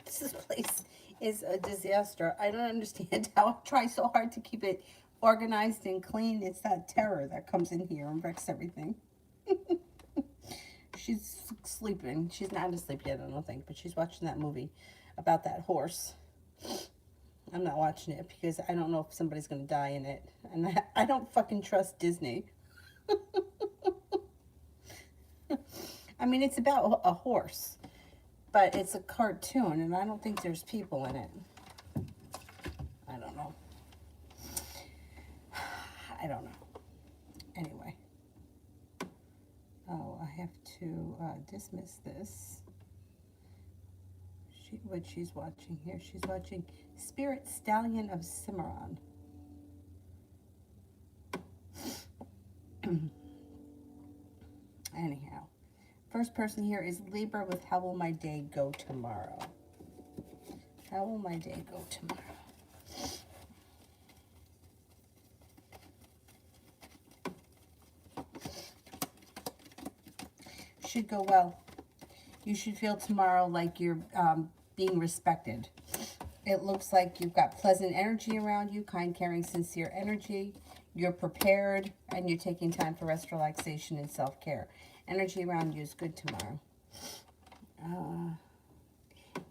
This place is a disaster. I don't understand how I try so hard to keep it organized and clean. It's that terror that comes in here and wrecks everything. She's sleeping. She's not asleep yet, I don't think, but she's watching that movie about that horse. I'm not watching it because I don't know if somebody's going to die in it. And I don't fucking trust Disney. I mean, it's about a horse, but it's a cartoon, and I don't think there's people in it. I don't know. I don't know. Anyway. Oh, I have to dismiss this. What she's watching here. She's watching Spirit Stallion of Cimarron. Anyhow. First person here is Libra with How Will My Day Go Tomorrow? How will my day go tomorrow? Should go well. You should feel tomorrow like you're being respected. It looks like you've got pleasant energy around you, kind, caring, sincere energy. You're prepared, and you're taking time for rest, relaxation, and self-care. Energy around you is good tomorrow.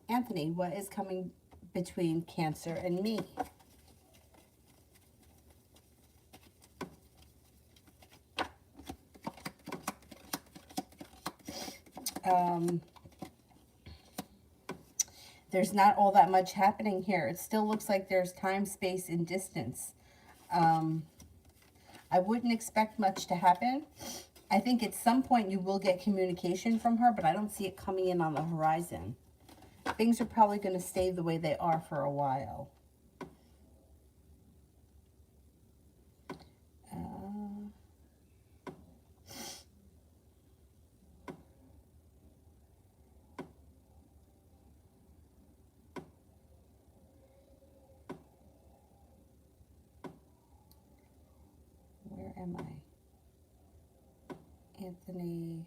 Anthony, what is coming between Cancer and me? There's not all that much happening here. It still looks like there's time, space, and distance. I wouldn't expect much to happen. I think at some point you will get communication from her, but I don't see it coming in on the horizon. Things are probably going to stay the way they are for a while. Where am I? Anthony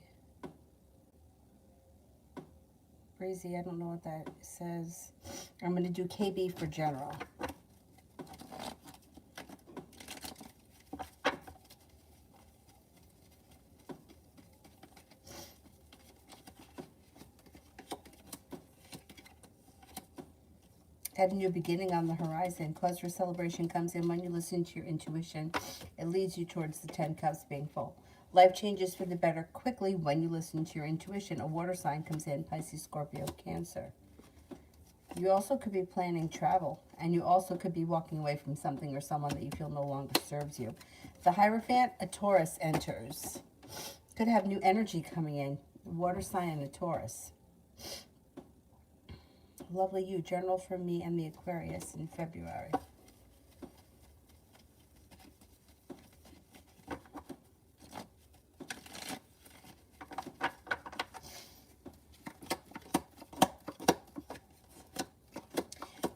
Breezy, I don't know what that says. I'm going to do KB for general. Got a new beginning on the horizon. Cause for celebration comes in when you listen to your intuition. It leads you towards the 10 cups being full. Life changes for the better quickly when you listen to your intuition. A water sign comes in, Pisces, Scorpio, Cancer. You also could be planning travel, and you also could be walking away from something or someone that you feel no longer serves you. The Hierophant, a Taurus enters. Could have new energy coming in. Water sign and a Taurus. Lovely you, journal from me and the Aquarius in February.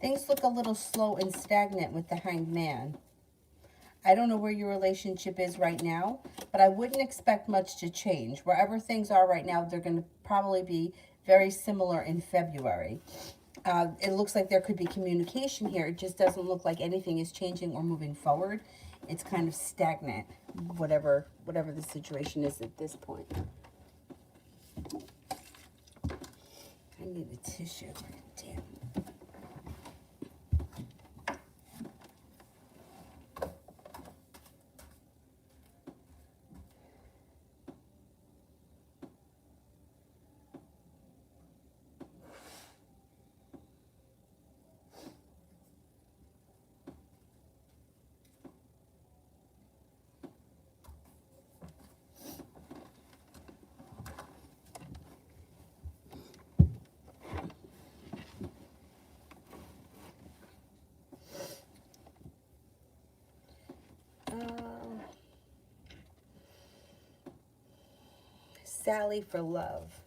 Things look a little slow and stagnant with the Hanged Man. I don't know where your relationship is right now, but I wouldn't expect much to change. Wherever things are right now, they're going to probably be very similar in February. It looks like there could be communication here. It just doesn't look like anything is changing or moving forward. It's kind of stagnant, whatever the situation is at this point. I need a tissue. Damn. Sally for love.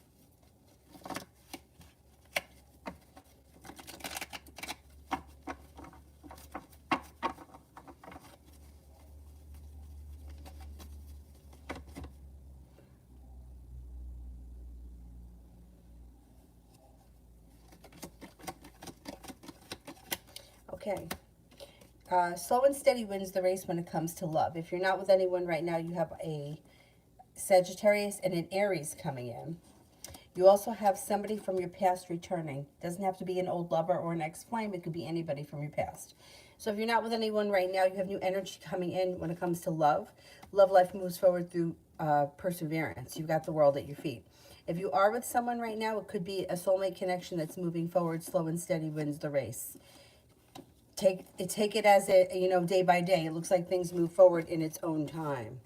Okay. Slow and steady wins the race when it comes to love. If you're not with anyone right now, you have a Sagittarius and an Aries coming in. You also have somebody from your past returning. Doesn't have to be an old lover or an ex-flame. It could be anybody from your past. So if you're not with anyone right now, you have new energy coming in when it comes to love. Love life moves forward through perseverance. You've got the world at your feet. If you are with someone right now, it could be a soulmate connection that's moving forward. Slow and steady wins the race. Take it as a, you know, day by day. It looks like things move forward in its own time.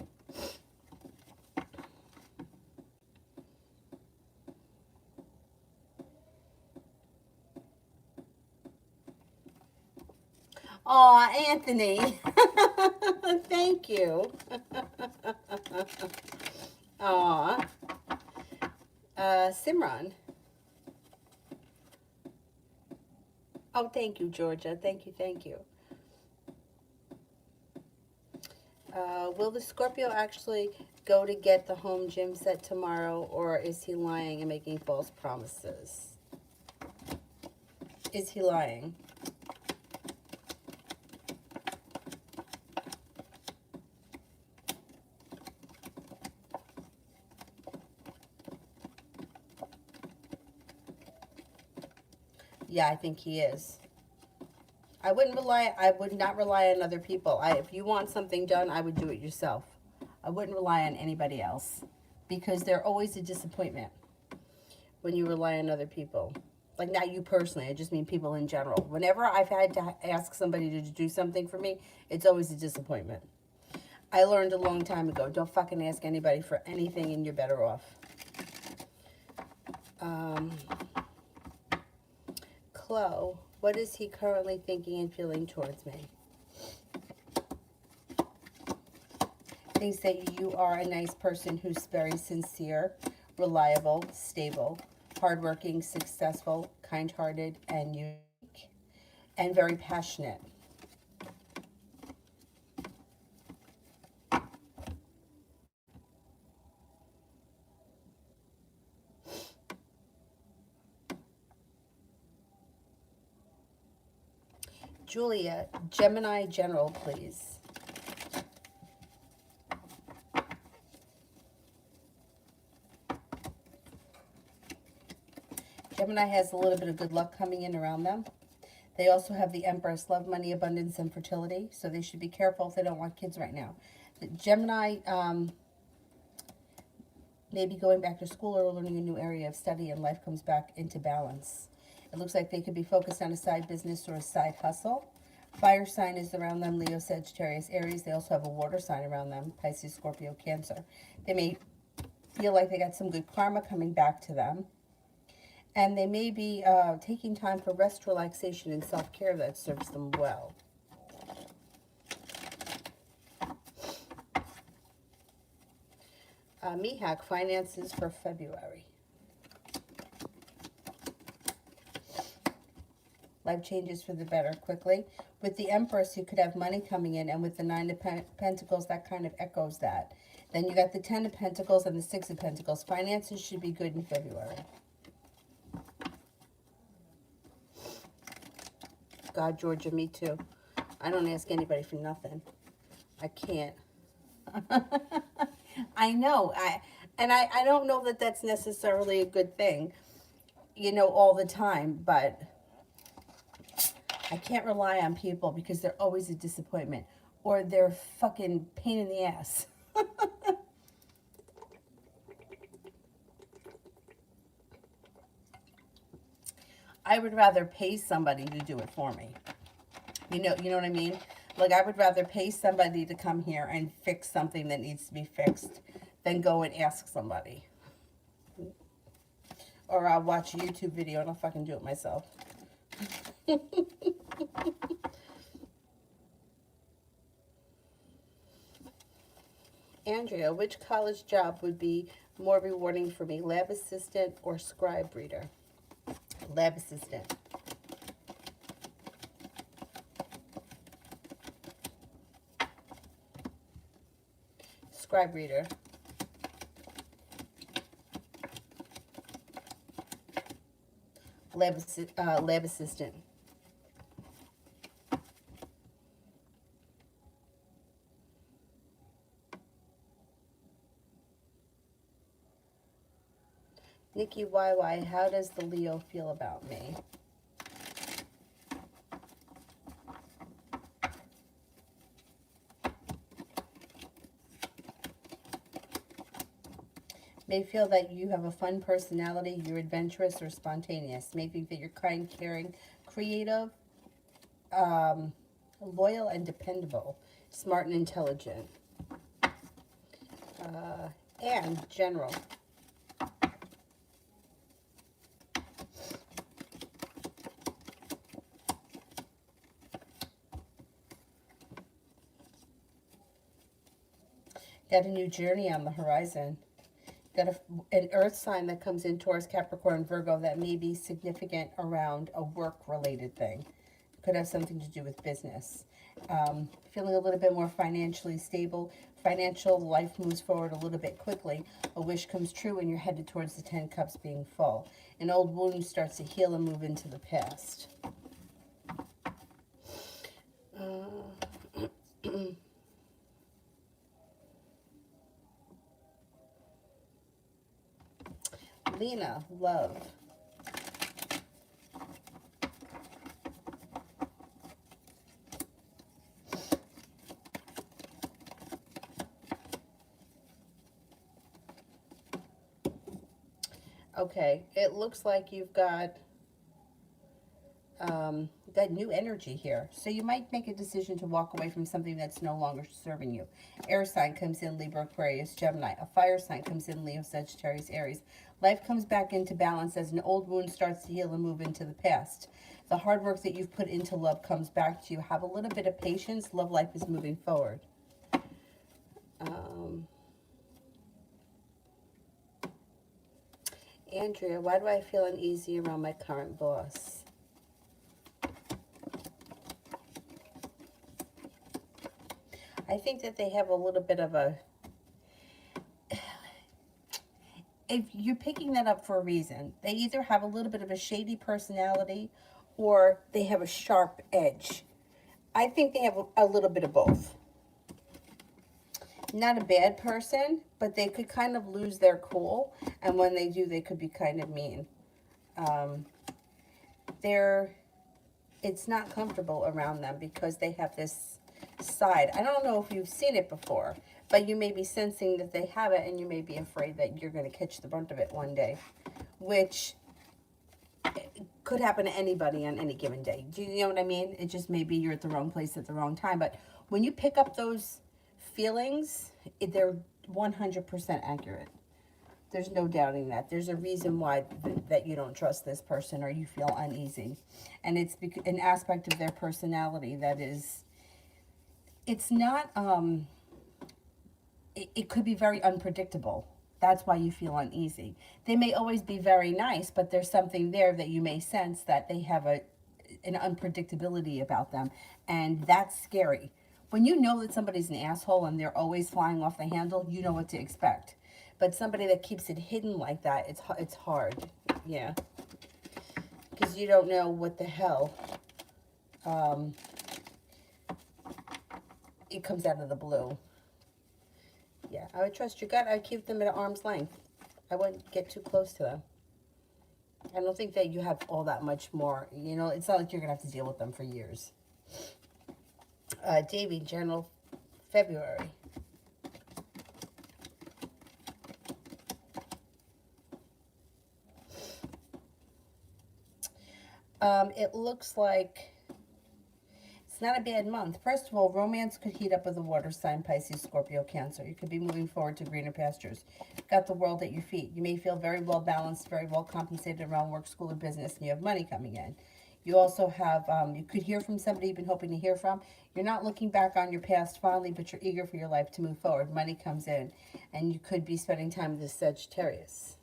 Aw, Anthony. Thank you. Aw. Simran. Oh, thank you, Georgia. Thank you, thank you. Will the Scorpio actually go to get the home gym set tomorrow, or is he lying and making false promises? Is he lying? Yeah, I think he is. I would not rely on other people. If you want something done, I would do it yourself. I wouldn't rely on anybody else because they're always a disappointment when you rely on other people. Like, not you personally, I just mean people in general. Whenever I've had to ask somebody to do something for me, it's always a disappointment. I learned a long time ago, don't fucking ask anybody for anything and you're better off. Chloe, what is he currently thinking and feeling towards me? Thinks that you are a nice person who's very sincere, reliable, stable, hardworking, successful, kind-hearted, and unique, and very passionate. Julia, Gemini General, please. Gemini has a little bit of good luck coming in around them. They also have the Empress, love, money, abundance, and fertility. So they should be careful if they don't want kids right now. The Gemini may be going back to school or learning a new area of study, and life comes back into balance. It looks like they could be focused on a side business or a side hustle. Fire sign is around them, Leo, Sagittarius, Aries. They also have a water sign around them, Pisces, Scorpio, Cancer. They may feel like they got some good karma coming back to them. And they may be taking time for rest, relaxation, and self-care that serves them well. Mihak, finances for February. Life changes for the better quickly. With the Empress, you could have money coming in, and with the Nine of Pentacles, that kind of echoes that. Then you got the Ten of Pentacles and the Six of Pentacles. Finances should be good in February. God, Georgia, me too. I don't ask anybody for nothing. I can't. I know. I don't know that that's necessarily a good thing, you know, all the time, but I can't rely on people because they're always a disappointment or they're fucking pain in the ass. I would rather pay somebody to do it for me. You know what I mean? Like, I would rather pay somebody to come here and fix something that needs to be fixed than go and ask somebody. Or I'll watch a YouTube video and I'll fucking do it myself. Andrea, which college job would be more rewarding for me? Lab assistant or scribe reader? Lab assistant. Scribe reader. Lab assistant. Nikki YY, how does the Leo feel about me? May feel that you have a fun personality, you're adventurous or spontaneous. May think that you're kind, caring, creative, loyal and dependable, smart and intelligent, and general. Got a new journey on the horizon. Got an earth sign that comes in, Taurus, Capricorn, Virgo, that may be significant around a work-related thing. Could have something to do with business. Feeling a little bit more financially stable. Financial life moves forward a little bit quickly. A wish comes true and you're headed towards the 10 cups being full. An old wound starts to heal and move into the past. Lena, love. Okay, it looks like you've got that new energy here. So you might make a decision to walk away from something that's no longer serving you. Air sign comes in, Libra, Aquarius, Gemini. A fire sign comes in, Leo, Sagittarius, Aries. Life comes back into balance as an old wound starts to heal and move into the past. The hard work that you've put into love comes back to you. Have a little bit of patience. Love life is moving forward. Andrea, why do I feel uneasy around my current boss? I think that they have a little bit of a... If you're picking that up for a reason, they either have a little bit of a shady personality or they have a sharp edge. I think they have a little bit of both. Not a bad person, but they could kind of lose their cool. And when they do, they could be kind of mean. It's not comfortable around them because they have this side. I don't know if you've seen it before, but you may be sensing that they have it and you may be afraid that you're going to catch the brunt of it one day, which could happen to anybody on any given day. Do you know what I mean? It just maybe you're at the wrong place at the wrong time. But when you pick up those feelings, they're 100% accurate. There's no doubting that. There's a reason why that you don't trust this person or you feel uneasy. And it's an aspect of their personality that is, it's not, it could be very unpredictable. That's why you feel uneasy. They may always be very nice, but there's something there that you may sense that they have an unpredictability about them. And that's scary. When you know that somebody's an asshole and they're always flying off the handle, you know what to expect. But somebody that keeps it hidden like that, it's hard. Yeah. Because you don't know what the hell. It comes out of the blue. Yeah, I would trust your gut. I'd keep them at arm's length. I wouldn't get too close to them. I don't think that you have all that much more. You know, it's not like you're going to have to deal with them for years. Davy, general, February. It looks like it's not a bad month. First of all, romance could heat up with a water sign, Pisces, Scorpio, Cancer. You could be moving forward to greener pastures. Got the world at your feet. You may feel very well balanced, very well compensated around work, school, or business, and you have money coming in. You also have, you could hear from somebody you've been hoping to hear from. You're not looking back on your past fondly, but you're eager for your life to move forward. Money comes in, and you could be spending time with this Sagittarius.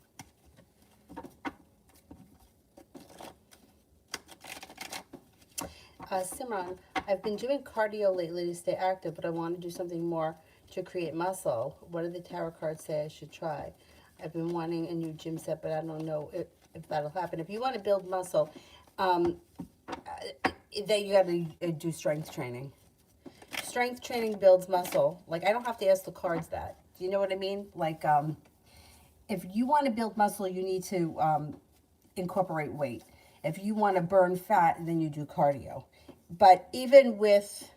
Simran, I've been doing cardio lately to stay active, but I want to do something more to create muscle. What do the tarot cards say I should try? I've been wanting a new gym set, but I don't know if that'll happen. If you want to build muscle, then you got to do strength training. Strength training builds muscle. Like, I don't have to ask the cards that. Do you know what I mean? Like, if you want to build muscle, you need to incorporate weight. If you want to burn fat, then you do cardio. But even with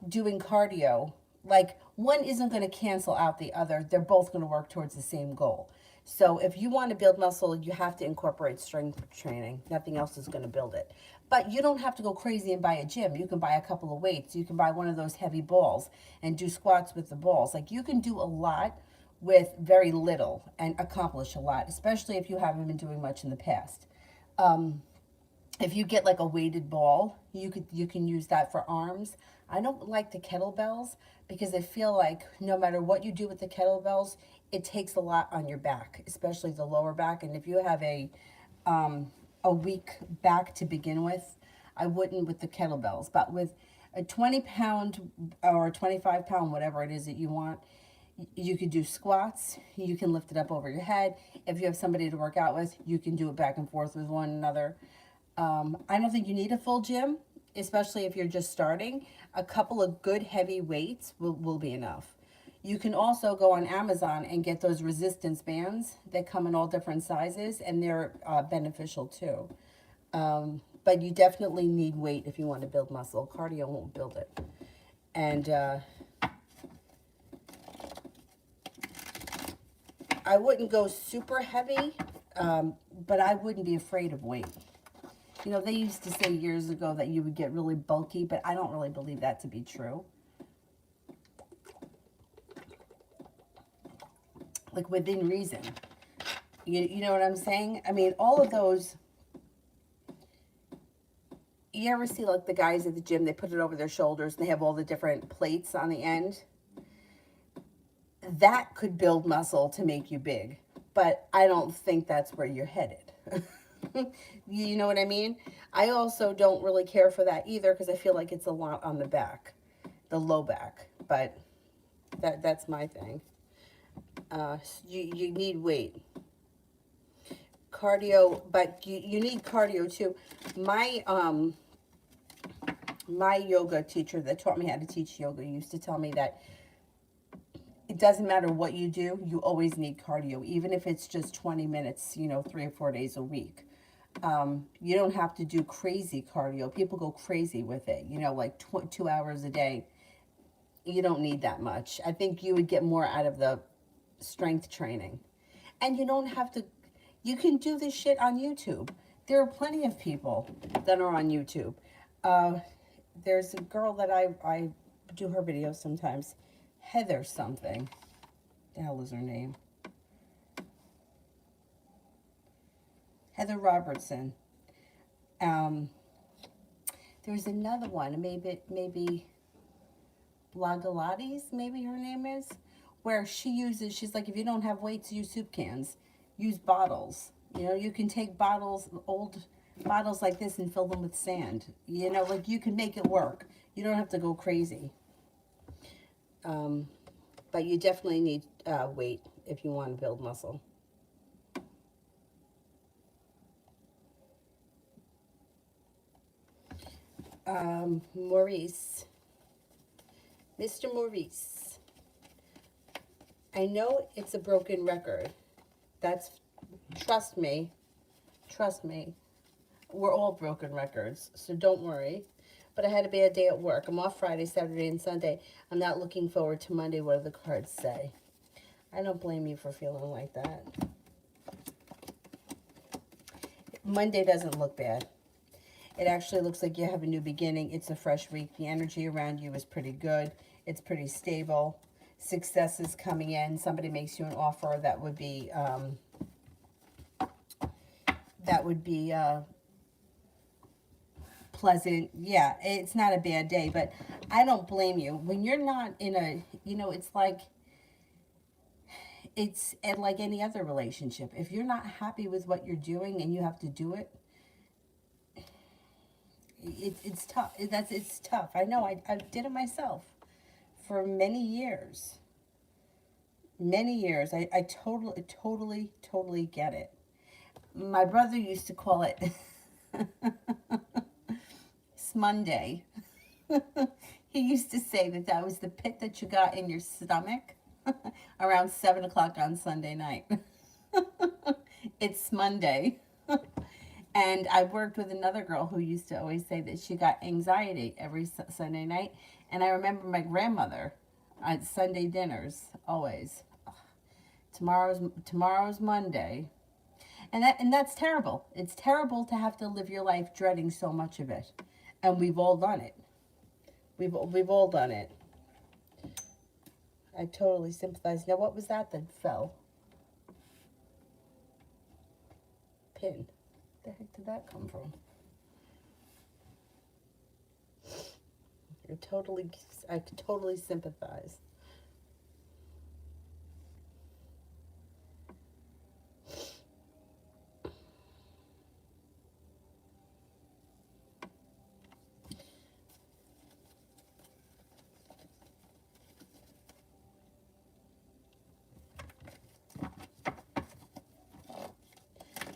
doing cardio, like one isn't going to cancel out the other. They're both going to work towards the same goal. So if you want to build muscle, you have to incorporate strength training. Nothing else is going to build it. But you don't have to go crazy and buy a gym. You can buy a couple of weights. You can buy one of those heavy balls and do squats with the balls. Like you can do a lot with very little and accomplish a lot, especially if you haven't been doing much in the past. If you get like a weighted ball, you can use that for arms. I don't like the kettlebells because I feel like no matter what you do with the kettlebells, it takes a lot on your back, especially the lower back. And if you have a weak back to begin with, I wouldn't with the kettlebells. But with a 20-pound or a 25-pound, whatever it is that you want, you could do squats. You can lift it up over your head. If you have somebody to work out with, you can do it back and forth with one another. I don't think you need a full gym, especially if you're just starting. A couple of good heavy weights will be enough. You can also go on Amazon and get those resistance bands that come in all different sizes, and they're beneficial too. But you definitely need weight if you want to build muscle. Cardio won't build it. And I wouldn't go super heavy, but I wouldn't be afraid of weight. You know, they used to say years ago that you would get really bulky, but I don't really believe that to be true. Like within reason. You know what I'm saying? I mean, all of those, you ever see like the guys at the gym, they put it over their shoulders and they have all the different plates on the end? That could build muscle to make you big, but I don't think that's where you're headed. You know what I mean? I also don't really care for that either because I feel like it's a lot on the back, the low back, but that's my thing. You need weight. Cardio, but you need cardio too. My yoga teacher that taught me how to teach yoga used to tell me that it doesn't matter what you do, you always need cardio, even if it's just 20 minutes, 3 or 4 days a week. You don't have to do crazy cardio. People go crazy with it, like 2 hours a day. You don't need that much. I think you would get more out of the strength training. And you don't have to, you can do this shit on YouTube. There are plenty of people that are on YouTube. There's a girl that I do her videos sometimes. Heather something. The hell is her name? Heather Robertson. There's another one, maybe Blagalates, maybe her name is, where she's like, if you don't have weights, use soup cans, use bottles. You can take old bottles like this and fill them with sand. Like you can make it work. You don't have to go crazy. But you definitely need weight if you want to build muscle. Maurice. Mr. Maurice. I know it's a broken record. Trust me. We're all broken records, so don't worry. But I had a bad day at work. I'm off Friday, Saturday, and Sunday. I'm not looking forward to Monday. What do the cards say? I don't blame you for feeling like that. Monday doesn't look bad. It actually looks like you have a new beginning. It's a fresh week. The energy around you is pretty good. It's pretty stable. Success is coming in. Somebody makes you an offer that would be pleasant. Yeah, it's not a bad day, but I don't blame you. When you're not in a, it's like any other relationship. If you're not happy with what you're doing and you have to do it, it's tough. It's tough. I know. I did it myself for many years. I totally get it. My brother used to call it Monday. He used to say that was the pit that you got in your stomach. around 7 o'clock on Sunday night. It's Monday. And I worked with another girl who used to always say that she got anxiety every Sunday night. And I remember my grandmother at Sunday dinners always. Tomorrow's Monday. And that's terrible. It's terrible to have to live your life dreading so much of it. And we've all done it. We've all done it. I totally sympathize. Now, what was that fell? Pin. Where the heck did that come from? I totally sympathize.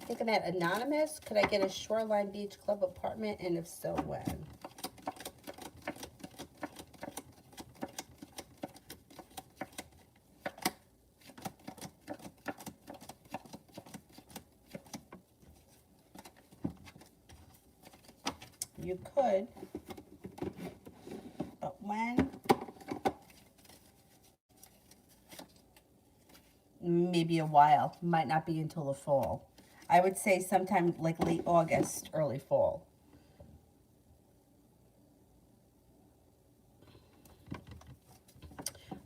Thinking that anonymous, could I get a Shoreline Beach Club apartment, and if so, when? You could, but when? Maybe a while. Might not be until the fall. I would say sometime like late August, early fall.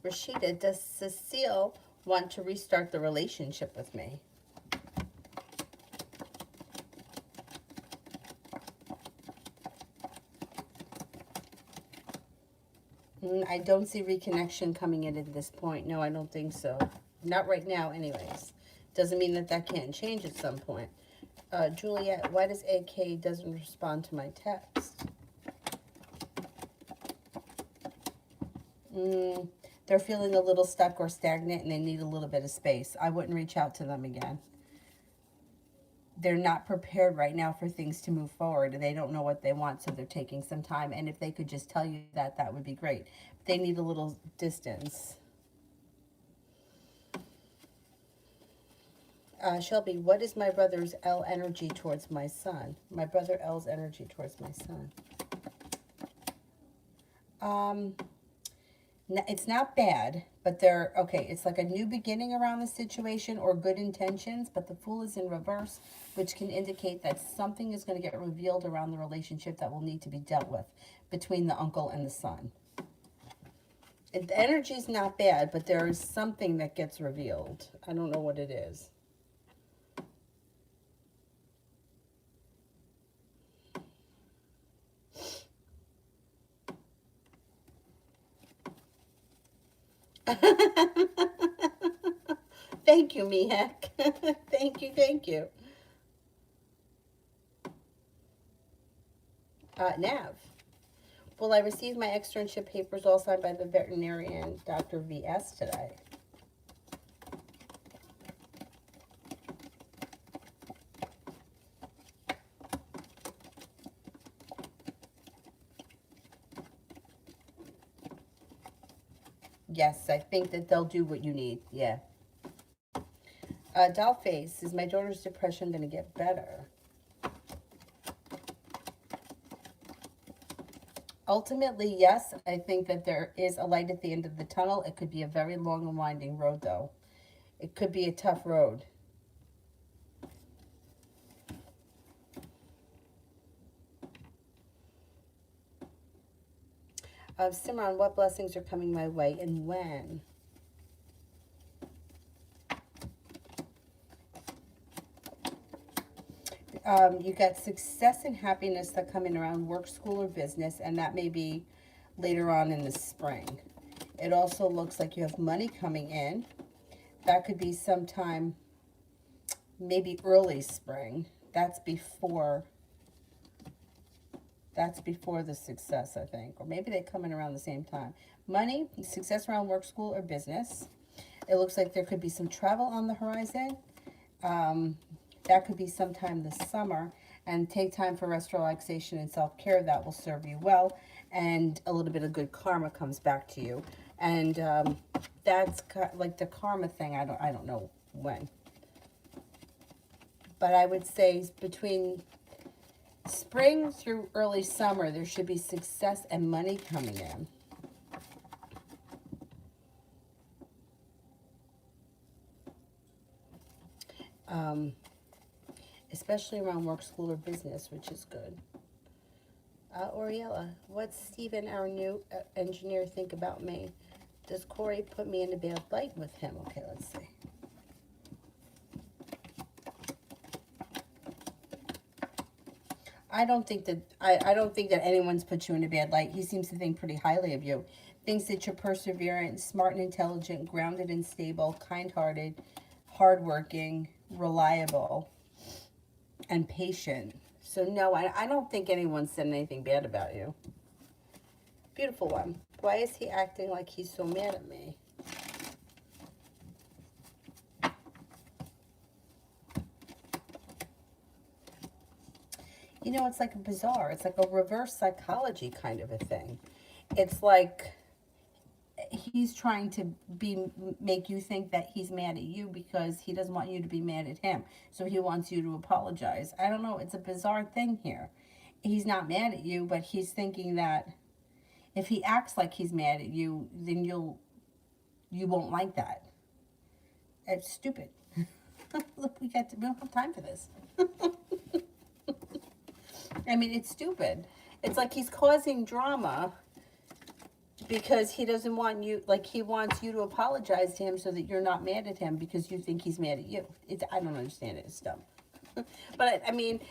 Rashida, does Cecile want to restart the relationship with me? I don't see reconnection coming in at this point. No, I don't think so. Not right now, anyways. Doesn't mean that can't change at some point. Juliet, why does AK doesn't respond to my text? They're feeling a little stuck or stagnant and they need a little bit of space. I wouldn't reach out to them again. They're not prepared right now for things to move forward. They don't know what they want, so they're taking some time. And if they could just tell you that, that would be great. They need a little distance. Shelby, what is my brother's L energy towards my son? My brother L's energy towards my son. It's not bad, but okay, it's like a new beginning around the situation or good intentions, but the Fool is in reverse, which can indicate that something is going to get revealed around the relationship that will need to be dealt with between the uncle and the son. The energy is not bad, but there is something that gets revealed. I don't know what it is. Thank you, Mihek. Thank you. Nav. Will I receive my externship papers all signed by the veterinarian, Dr. VS, today? Yes, I think that they'll do what you need. Yeah. Dollface, is my daughter's depression going to get better? Ultimately, yes. I think that there is a light at the end of the tunnel. It could be a very long and winding road, though. It could be a tough road. Simran, what blessings are coming my way and when? You got success and happiness that come in around work, school, or business, and that may be later on in the spring. It also looks like you have money coming in. That could be sometime, maybe early spring. That's before the success, I think. Or maybe they come in around the same time. Money, success around work, school, or business. It looks like there could be some travel on the horizon. That could be sometime this summer. And take time for rest, relaxation, and self-care. That will serve you well. And a little bit of good karma comes back to you. And that's like the karma thing. I don't know when. But I would say between spring through early summer, there should be success and money coming in. Especially around work, school, or business, which is good. Oriella, what's Steven, our new engineer, think about me? Does Corey put me in a bad light with him? Okay, let's see. I don't think that I don't think that anyone's put you in a bad light. He seems to think pretty highly of you. Thinks that you're perseverant, smart and intelligent, grounded and stable, kind-hearted, hardworking, reliable, and patient. So no, I don't think anyone said anything bad about you. Beautiful one. Why is he acting like he's so mad at me? You know, it's like a bizarre. It's like a reverse psychology kind of a thing. It's like he's trying to make you think that he's mad at you because he doesn't want you to be mad at him. So he wants you to apologize. I don't know. It's a bizarre thing here. He's not mad at you, but he's thinking that if he acts like he's mad at you, then you won't like that. It's stupid. Look, we don't have time for this. I mean, it's stupid. It's like he's causing drama because he doesn't want you, like he wants you to apologize to him so that you're not mad at him because you think he's mad at you. I don't understand it. It's dumb. But I mean,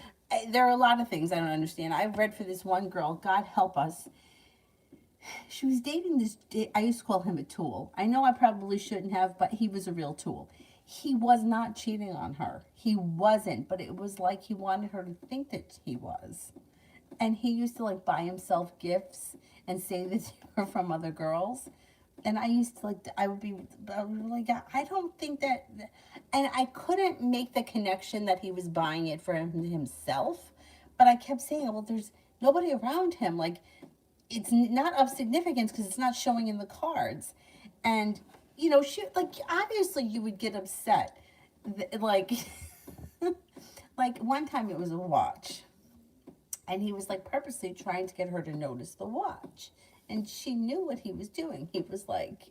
there are a lot of things I don't understand. I've read for this one girl, God help us. She was dating this, I used to call him a tool. I know I probably shouldn't have, but he was a real tool. He was not cheating on her. He wasn't, but it was like he wanted her to think that he was. And he used to like buy himself gifts and say that they were from other girls. And I used to like, I would be like, I don't think that, and I couldn't make the connection that he was buying it for himself. But I kept saying, well, there's nobody around him. Like, it's not of significance because it's not showing in the cards. And, you know, she, like, obviously you would get upset. Like, like one time it was a watch. And he was like purposely trying to get her to notice the watch. And she knew what he was doing. He was like,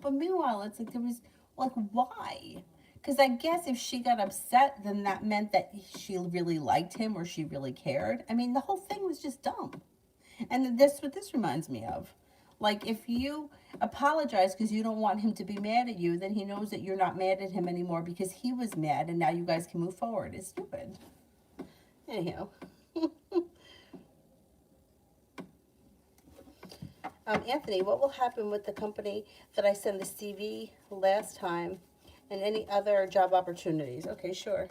but meanwhile, it's like there was, like, why? Because I guess if she got upset, then that meant that she really liked him or she really cared. I mean, the whole thing was just dumb. And this what this reminds me of. Like, if you apologize because you don't want him to be mad at you, then he knows that you're not mad at him anymore because he was mad and now you guys can move forward. It's stupid. Anyhow. Anthony, what will happen with the company that I sent the CV last time and any other job opportunities? Okay, sure.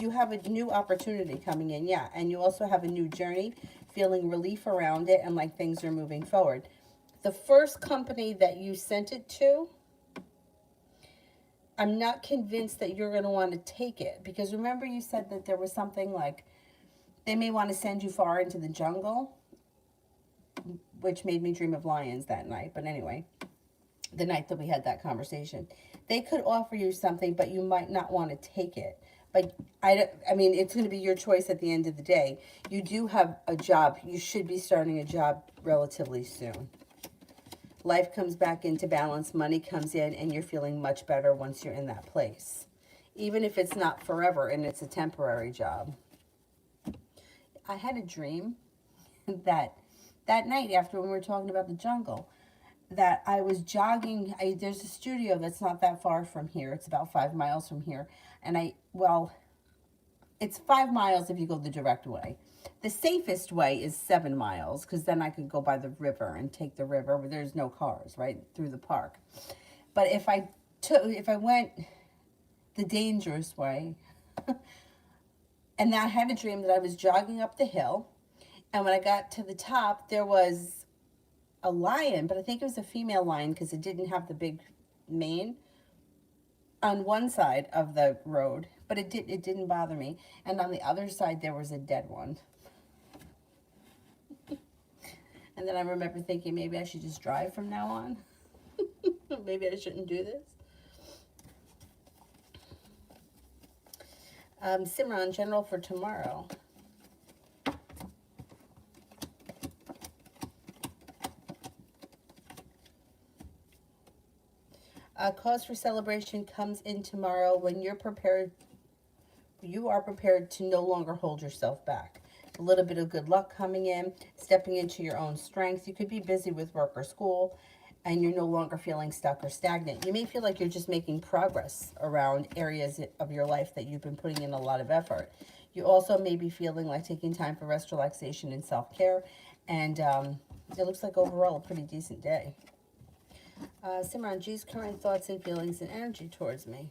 You have a new opportunity coming in, yeah, and you also have a new journey, feeling relief around it and like things are moving forward. The first company that you sent it to, I'm not convinced that you're going to want to take it because remember you said that there was something like they may want to send you far into the jungle, which made me dream of lions that night. But anyway, the night that we had that conversation, they could offer you something, but you might not want to take it. But I mean, it's going to be your choice at the end of the day. You do have a job. You should be starting a job relatively soon. Life comes back into balance. Money comes in, and you're feeling much better once you're in that place. Even if it's not forever and it's a temporary job. I had a dream that night after when we were talking about the jungle, that I was jogging. There's a studio that's not that far from here. It's about 5 miles from here. And it's 5 miles if you go the direct way. The safest way is 7 miles because then I could go by the river and take the river where there's no cars, right, through the park. But if I went the dangerous way, and I had a dream that I was jogging up the hill, and when I got to the top, there was a lion, but I think it was a female lion because it didn't have the big mane on one side of the road, but it didn't bother me. And on the other side, there was a dead one. And then I remember thinking maybe I should just drive from now on. Maybe I shouldn't do this. Simran, general for tomorrow. Cause for celebration comes in tomorrow when you're prepared. You are prepared to no longer hold yourself back. A little bit of good luck coming in, stepping into your own strength. You could be busy with work or school, and you're no longer feeling stuck or stagnant. You may feel like you're just making progress around areas of your life that you've been putting in a lot of effort. You also may be feeling like taking time for rest, relaxation, and self-care. And it looks like overall a pretty decent day. Simran G's current thoughts and feelings and energy towards me.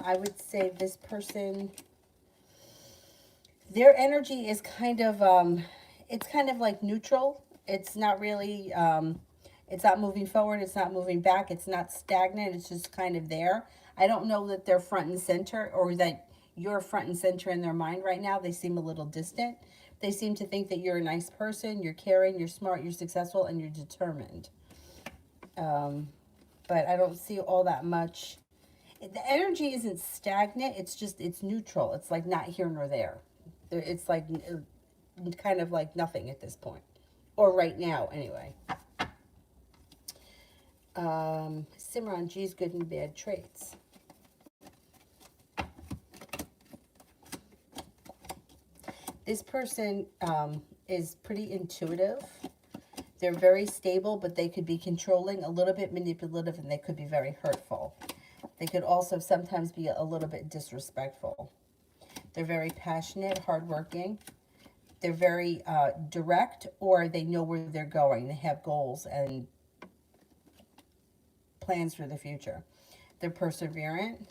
I would say this person, their energy is kind of, it's kind of like neutral. It's not really, it's not moving forward. It's not moving back. It's not stagnant. It's just kind of there. I don't know that they're front and center or that you're front and center in their mind right now. They seem a little distant. They seem to think that you're a nice person, you're caring, you're smart, you're successful, and you're determined. But I don't see all that much. The energy isn't stagnant. It's just, it's neutral. It's like not here nor there. It's like kind of like nothing at this point. Or right now, anyway. Simran G's good and bad traits. This person is pretty intuitive. They're very stable, but they could be controlling, a little bit manipulative, and they could be very hurtful. They could also sometimes be a little bit disrespectful. They're very passionate, hardworking. They're very direct, or they know where they're going. They have goals and plans for the future. They're perseverant.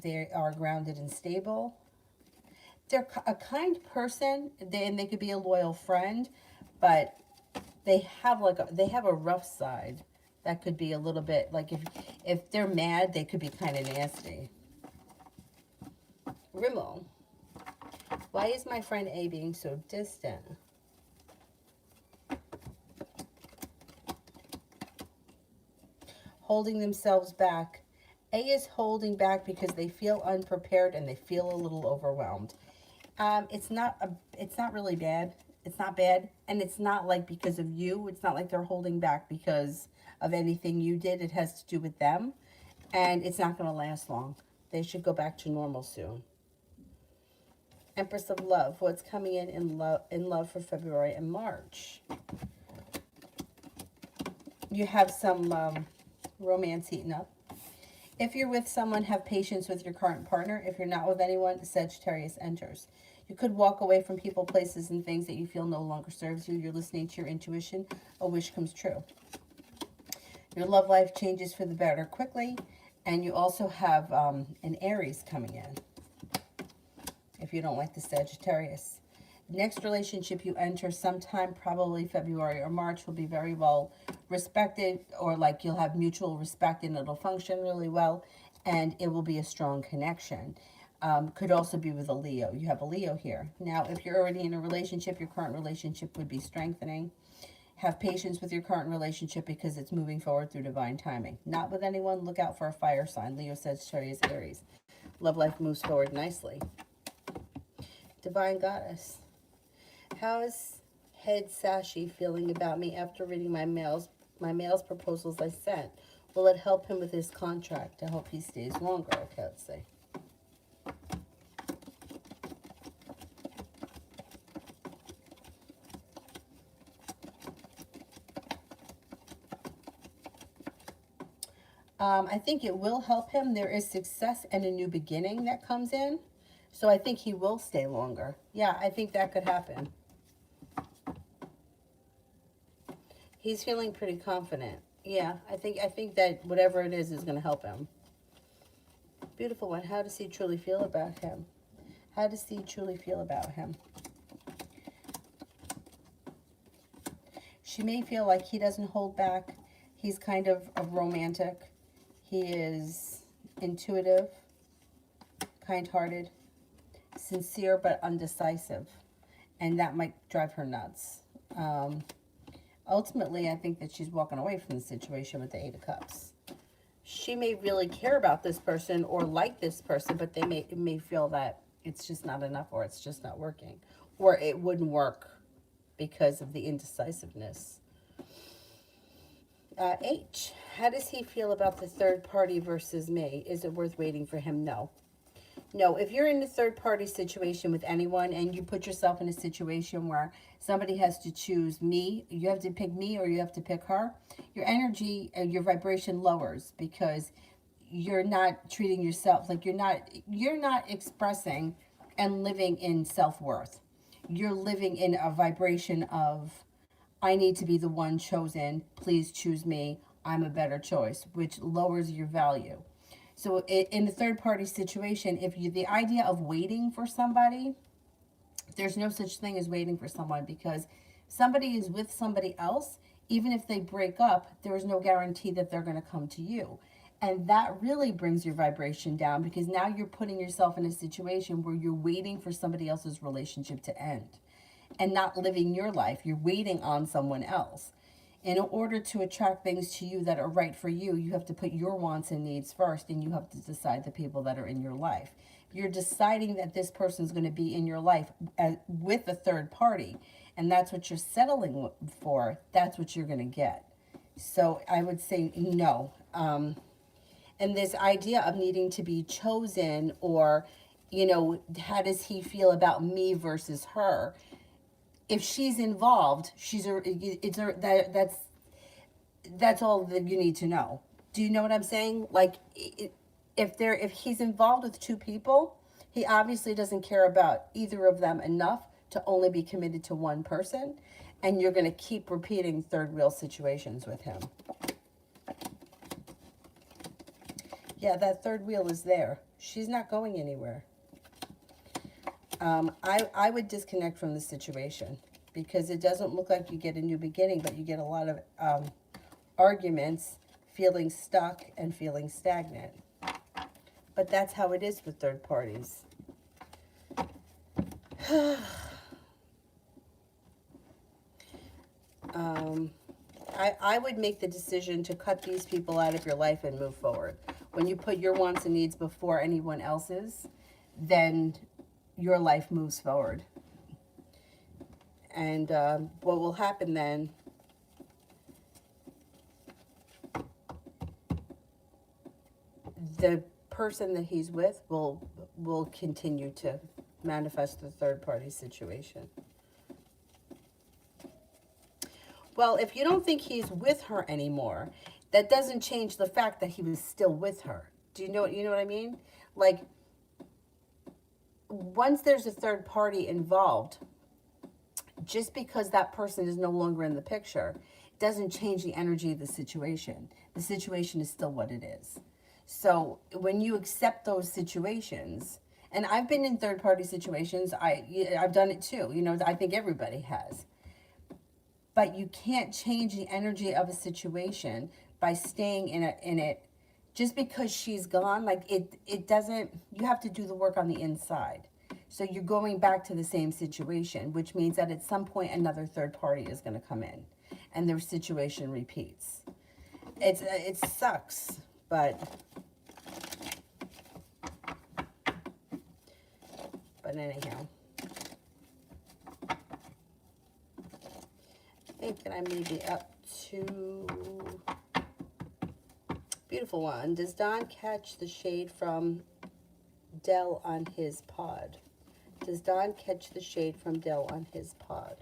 They are grounded and stable. They're a kind person, and they could be a loyal friend, but they have a rough side that could be a little bit like if they're mad, they could be kind of nasty. Rimmel, why is my friend A being so distant? Holding themselves back. A is holding back because they feel unprepared and they feel a little overwhelmed. It's not really bad. It's not bad, and it's not like because of you. It's not like they're holding back because of anything you did. It has to do with them, and it's not going to last long. They should go back to normal soon. Empress of Love, what's coming in love for February and March? You have some romance heating up. If you're with someone, have patience with your current partner. If you're not with anyone, Sagittarius enters. You could walk away from people, places, and things that you feel no longer serves you. You're listening to your intuition. A wish comes true. Your love life changes for the better quickly. And you also have an Aries coming in, if you don't like the Sagittarius. Next relationship you enter sometime, probably February or March, will be very well respected, or like you'll have mutual respect and it'll function really well, and it will be a strong connection. Could also be with a Leo. You have a Leo here. Now, if you're already in a relationship, your current relationship would be strengthening. Have patience with your current relationship because it's moving forward through divine timing. Not with anyone, look out for a fire sign. Leo, Sagittarius, Aries. Love life moves forward nicely. Divine Goddess. How is Head Sashi feeling about me after reading my mail's proposals I sent? Will it help him with his contract? I hope he stays longer. Okay, let's see. I think it will help him. There is success and a new beginning that comes in. So I think he will stay longer. Yeah, I think that could happen. He's feeling pretty confident. Yeah, I think that whatever it is going to help him. Beautiful one. How does he truly feel about him? How does he truly feel about him? She may feel like he doesn't hold back. He's kind of a romantic. He is intuitive, kind-hearted, sincere but undecisive, and that might drive her nuts. Ultimately, I think that she's walking away from the situation with the Eight of Cups. She may really care about this person or like this person, but they may feel that it's just not enough, or it's just not working, or it wouldn't work because of the indecisiveness. H, how does he feel about the third party versus me? Is it worth waiting for him? No. No, if you're in a third party situation with anyone and you put yourself in a situation where somebody has to choose me, you have to pick me or you have to pick her, your energy and your vibration lowers, because you're not treating yourself like you're not expressing and living in self-worth. You're living in a vibration of, I need to be the one chosen, please choose me, I'm a better choice, which lowers your value. So in the third party situation, the idea of waiting for somebody, there's no such thing as waiting for someone, because somebody is with somebody else. Even if they break up, there is no guarantee that they're going to come to you. And that really brings your vibration down, because now you're putting yourself in a situation where you're waiting for somebody else's relationship to end and not living your life. You're waiting on someone else. In order to attract things to you that are right for you, you have to put your wants and needs first, and you have to decide the people that are in your life. If you're deciding that this person's going to be in your life with a third party, and that's what you're settling for, that's what you're going to get. So I would say no. And this idea of needing to be chosen, or, how does he feel about me versus her? If she's involved, that's all that you need to know. Do you know what I'm saying? Like, if he's involved with two people, he obviously doesn't care about either of them enough to only be committed to one person, and you're going to keep repeating third wheel situations with him. Yeah, that third wheel is there. She's not going anywhere. I would disconnect from the situation, because it doesn't look like you get a new beginning, but you get a lot of arguments, feeling stuck and feeling stagnant. But that's how it is with third parties. I would make the decision to cut these people out of your life and move forward. When you put your wants and needs before anyone else's, then your life moves forward. And what will happen then, the person that he's with will continue to manifest the third party situation. Well, if you don't think he's with her anymore, that doesn't change the fact that he was still with her. Do you know what I mean? Like, once there's a third party involved, just because that person is no longer in the picture, doesn't change the energy of the situation. The situation is still what it is. So when you accept those situations, and I've been in third party situations, I've done it too. I think everybody has. But you can't change the energy of a situation by staying in it. Just because she's gone, like it doesn't, you have to do the work on the inside. So you're going back to the same situation, which means that at some point another third party is going to come in and their situation repeats. It sucks, but anyhow. I think that I may be up to... Beautiful one. Does Don catch the shade from Dell on his pod? Does Don catch the shade from Dell on his pod?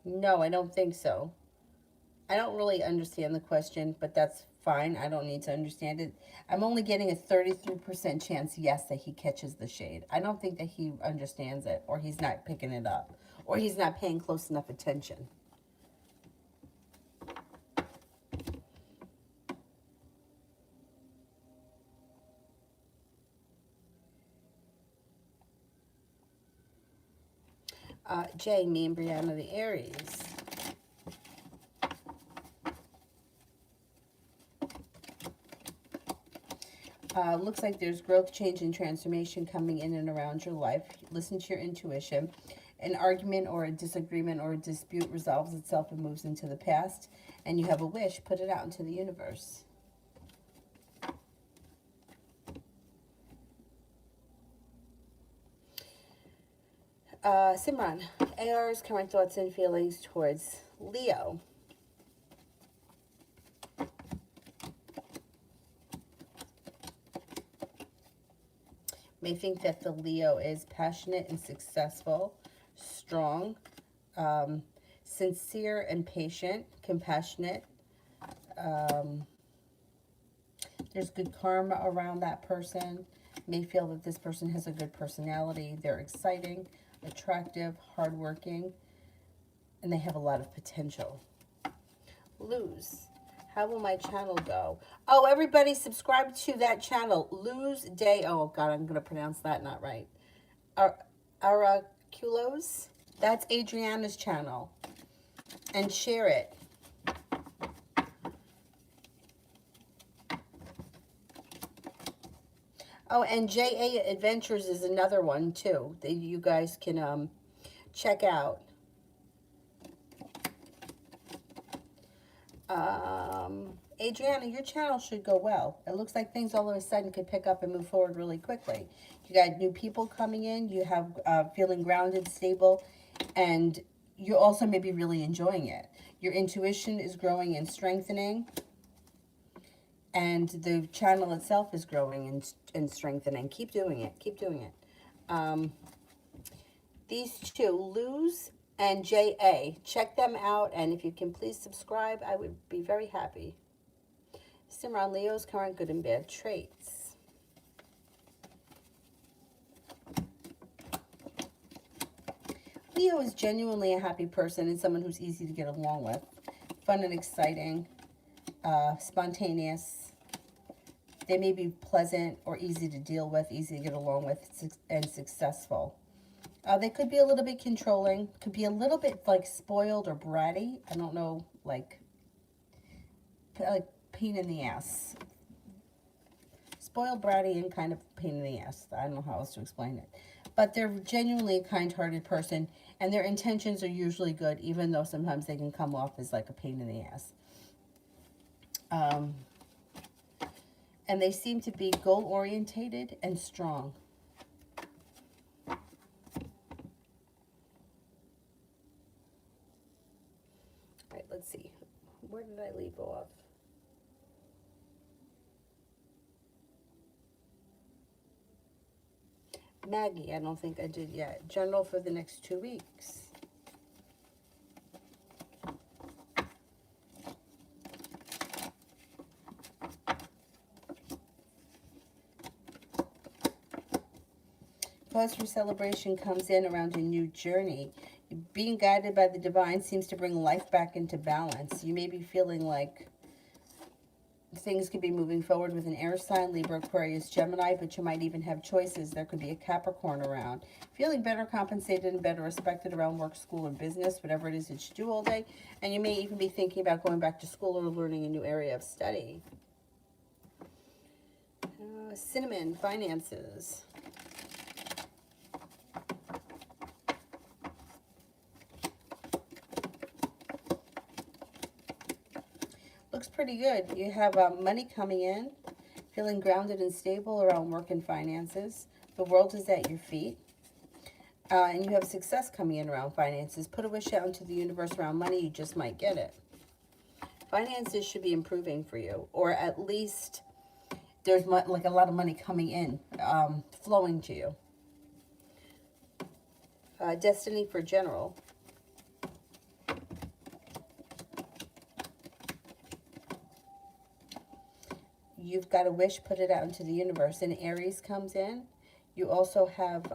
No, I don't think so. I don't really understand the question, but that's fine. I don't need to understand it. I'm only getting a 33% chance, yes, that he catches the shade. I don't think that he understands it, or he's not picking it up, or he's not paying close enough attention. Jay, me and Brianna, the Aries. Looks like there's growth, change, and transformation coming in and around your life. Listen to your intuition. An argument or a disagreement or a dispute resolves itself and moves into the past. And you have a wish, put it out into the universe. Simran, AR's current thoughts and feelings towards Leo. May think that the Leo is passionate and successful, strong, sincere and patient, compassionate. There's good karma around that person. May feel that this person has a good personality. They're exciting, attractive, hardworking, and they have a lot of potential. Luz, how will my channel go? Oh, everybody subscribe to that channel. Luz Day. Oh, God, I'm going to pronounce that not right. Araculos. That's Adriana's channel. And share it. Oh, and JA Adventures is another one, too, that you guys can check out. Adriana, your channel should go well. It looks like things all of a sudden could pick up and move forward really quickly. You got new people coming in. You have feeling grounded, stable, and you also may be really enjoying it. Your intuition is growing and strengthening, and the channel itself is growing and strengthening. Keep doing it. Keep doing it. These two, Luz and JA, check them out, and if you can please subscribe, I would be very happy. Simran, Leo's current good and bad traits. Leo is genuinely a happy person and someone who's easy to get along with. Fun and exciting, spontaneous. They may be pleasant or easy to deal with, easy to get along with, and successful. They could be a little bit controlling, could be a little bit like spoiled or bratty. I don't know, like pain in the ass. Spoiled, bratty, and kind of pain in the ass. I don't know how else to explain it. But they're genuinely a kind-hearted person, and their intentions are usually good, even though sometimes they can come off as like a pain in the ass. And they seem to be goal-orientated and strong. Let's see. Where did I leave off? Maggie, I don't think I did yet. General for the next 2 weeks. Cause for celebration comes in around a new journey. Being guided by the divine seems to bring life back into balance. You may be feeling like things could be moving forward with an air sign, Libra, Aquarius, Gemini, but you might even have choices. There could be a Capricorn around. Feeling better compensated and better respected around work, school, and business, whatever it is that you do all day. And you may even be thinking about going back to school or learning a new area of study. Cinnamon, finances. Looks pretty good. You have money coming in, feeling grounded and stable around work and finances. The world is at your feet. And you have success coming in around finances. Put a wish out into the universe around money. You just might get it. Finances should be improving for you. Or at least there's like a lot of money coming in, flowing to you. Destiny for general. You've got a wish, put it out into the universe. And Aries comes in. You also have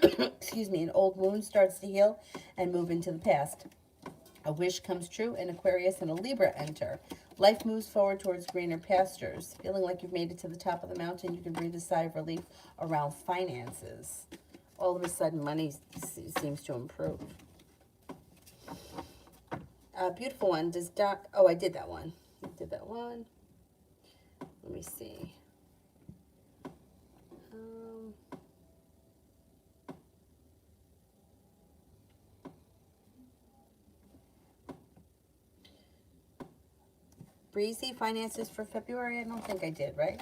excuse me, an old wound starts to heal and move into the past. A wish comes true, and Aquarius and a Libra enter. Life moves forward towards greener pastures. Feeling like you've made it to the top of the mountain, you can breathe a sigh of relief around finances. All of a sudden, money seems to improve. Beautiful one. Oh, I did that one. I did that one. Let me see. Breezy finances for February? I don't think I did, right?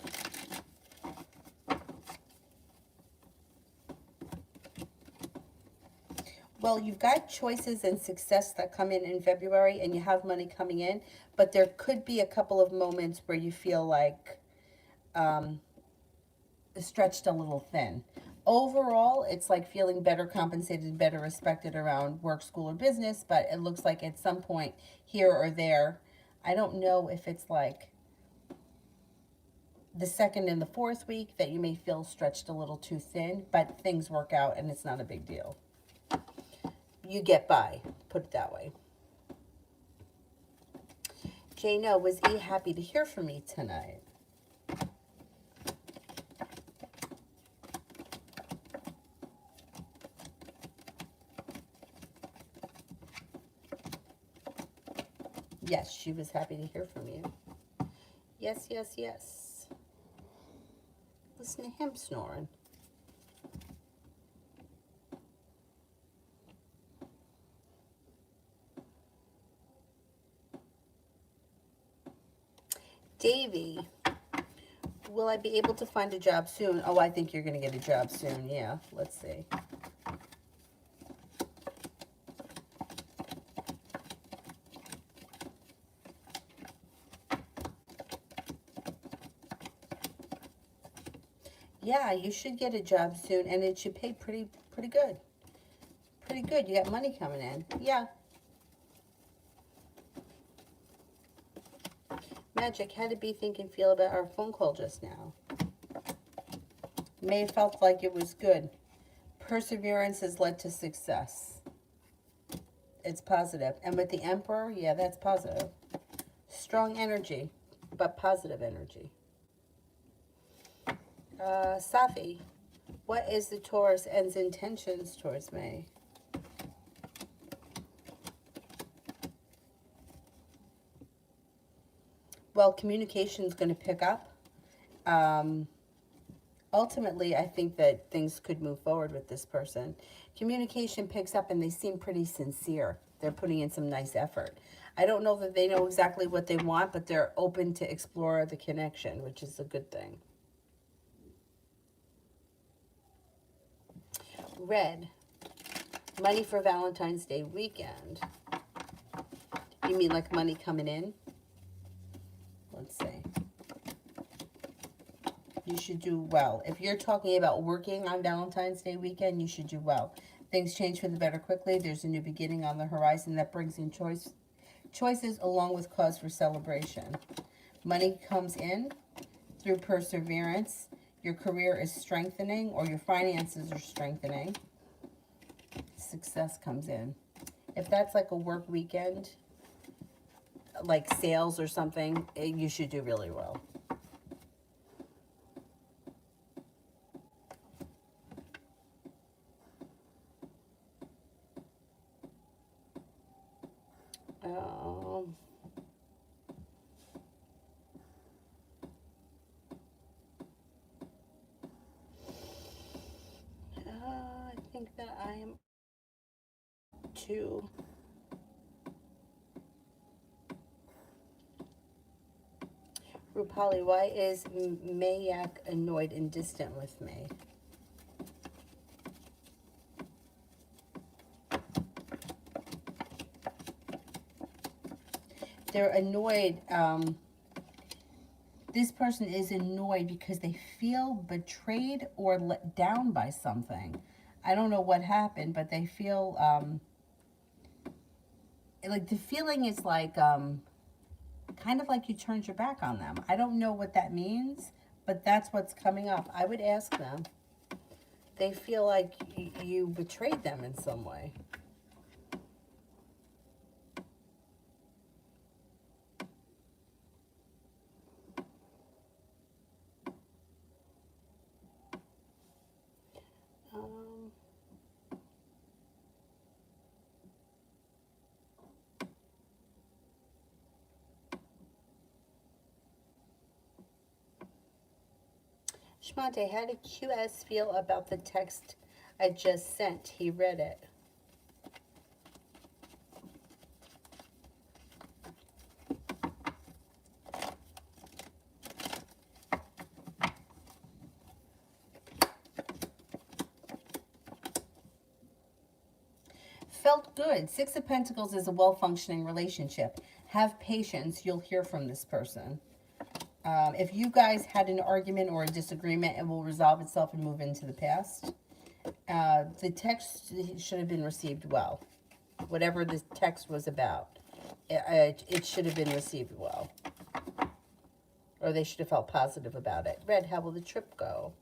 Well, you've got choices and success that come in February, and you have money coming in, but there could be a couple of moments where you feel like stretched a little thin. Overall, it's like feeling better compensated, better respected around work, school, or business, but it looks like at some point here or there, I don't know if it's like the second and the fourth week that you may feel stretched a little too thin, but things work out and it's not a big deal. You get by, put it that way. Jano, was E happy to hear from me tonight? Yes, she was happy to hear from you. Yes, yes, yes. Listen to him snoring. Davy, will I be able to find a job soon? Oh, I think you're going to get a job soon. Yeah, let's see. Yeah, you should get a job soon, and it should pay pretty good. Pretty good. You got money coming in. Yeah. Magic, how did B think and feel about our phone call just now? May have felt like it was good. Perseverance has led to success. It's positive. And with the Emperor, yeah, that's positive. Strong energy, but positive energy. Safi, what is the Taurus end's intentions towards me? Well, communication is going to pick up. Ultimately, I think that things could move forward with this person. Communication picks up and they seem pretty sincere. They're putting in some nice effort. I don't know that they know exactly what they want, but they're open to explore the connection, which is a good thing. Red, money for Valentine's Day weekend. You mean like money coming in? Let's see. You should do well. If you're talking about working on Valentine's Day weekend, you should do well. Things change for the better quickly. There's a new beginning on the horizon that brings in choices along with cause for celebration. Money comes in through perseverance. Your career is strengthening, or your finances are strengthening. Success comes in. If that's like a work weekend, like sales or something, you should do really well. I think that I am too. Rupali, why is Mayak annoyed and distant with me? They're annoyed. This person is annoyed because they feel betrayed or let down by something. I don't know what happened, but they feel like the feeling is like kind of like you turned your back on them. I don't know what that means, but that's what's coming up. I would ask them, They feel like you betrayed them in some way. Shmante, how did QS feel about the text I just sent? He read it. Felt good. Six of Pentacles is a well-functioning relationship. Have patience. You'll hear from this person. If you guys had an argument or a disagreement, it will resolve itself and move into the past. The text should have been received well. Whatever the text was about, it should have been received well. Or they should have felt positive about it. Red, how will the trip go?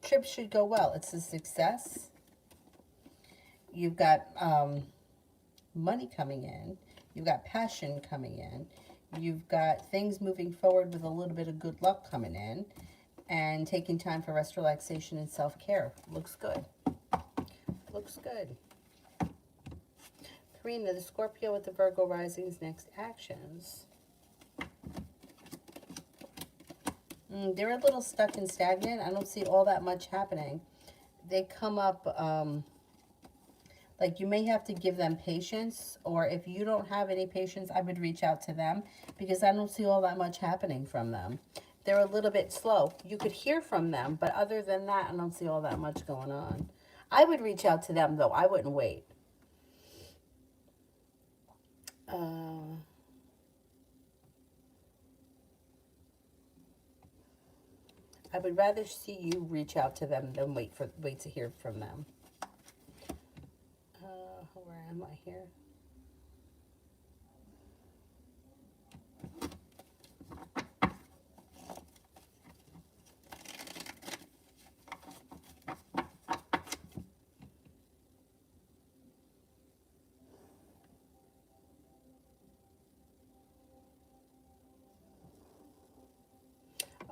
Trip should go well. It's a success. You've got money coming in. You've got passion coming in. You've got things moving forward with a little bit of good luck coming in. And taking time for rest, relaxation, and self-care. Looks good. Looks good. Karina, the Scorpio with the Virgo rising's next actions. They're a little stuck and stagnant. I don't see all that much happening. They come up, like you may have to give them patience, or if you don't have any patience, I would reach out to them because I don't see all that much happening from them. They're a little bit slow. You could hear from them, but other than that, I don't see all that much going on. I would reach out to them, though. I wouldn't wait. I would rather see you reach out to them than wait to hear from them. Where am I here?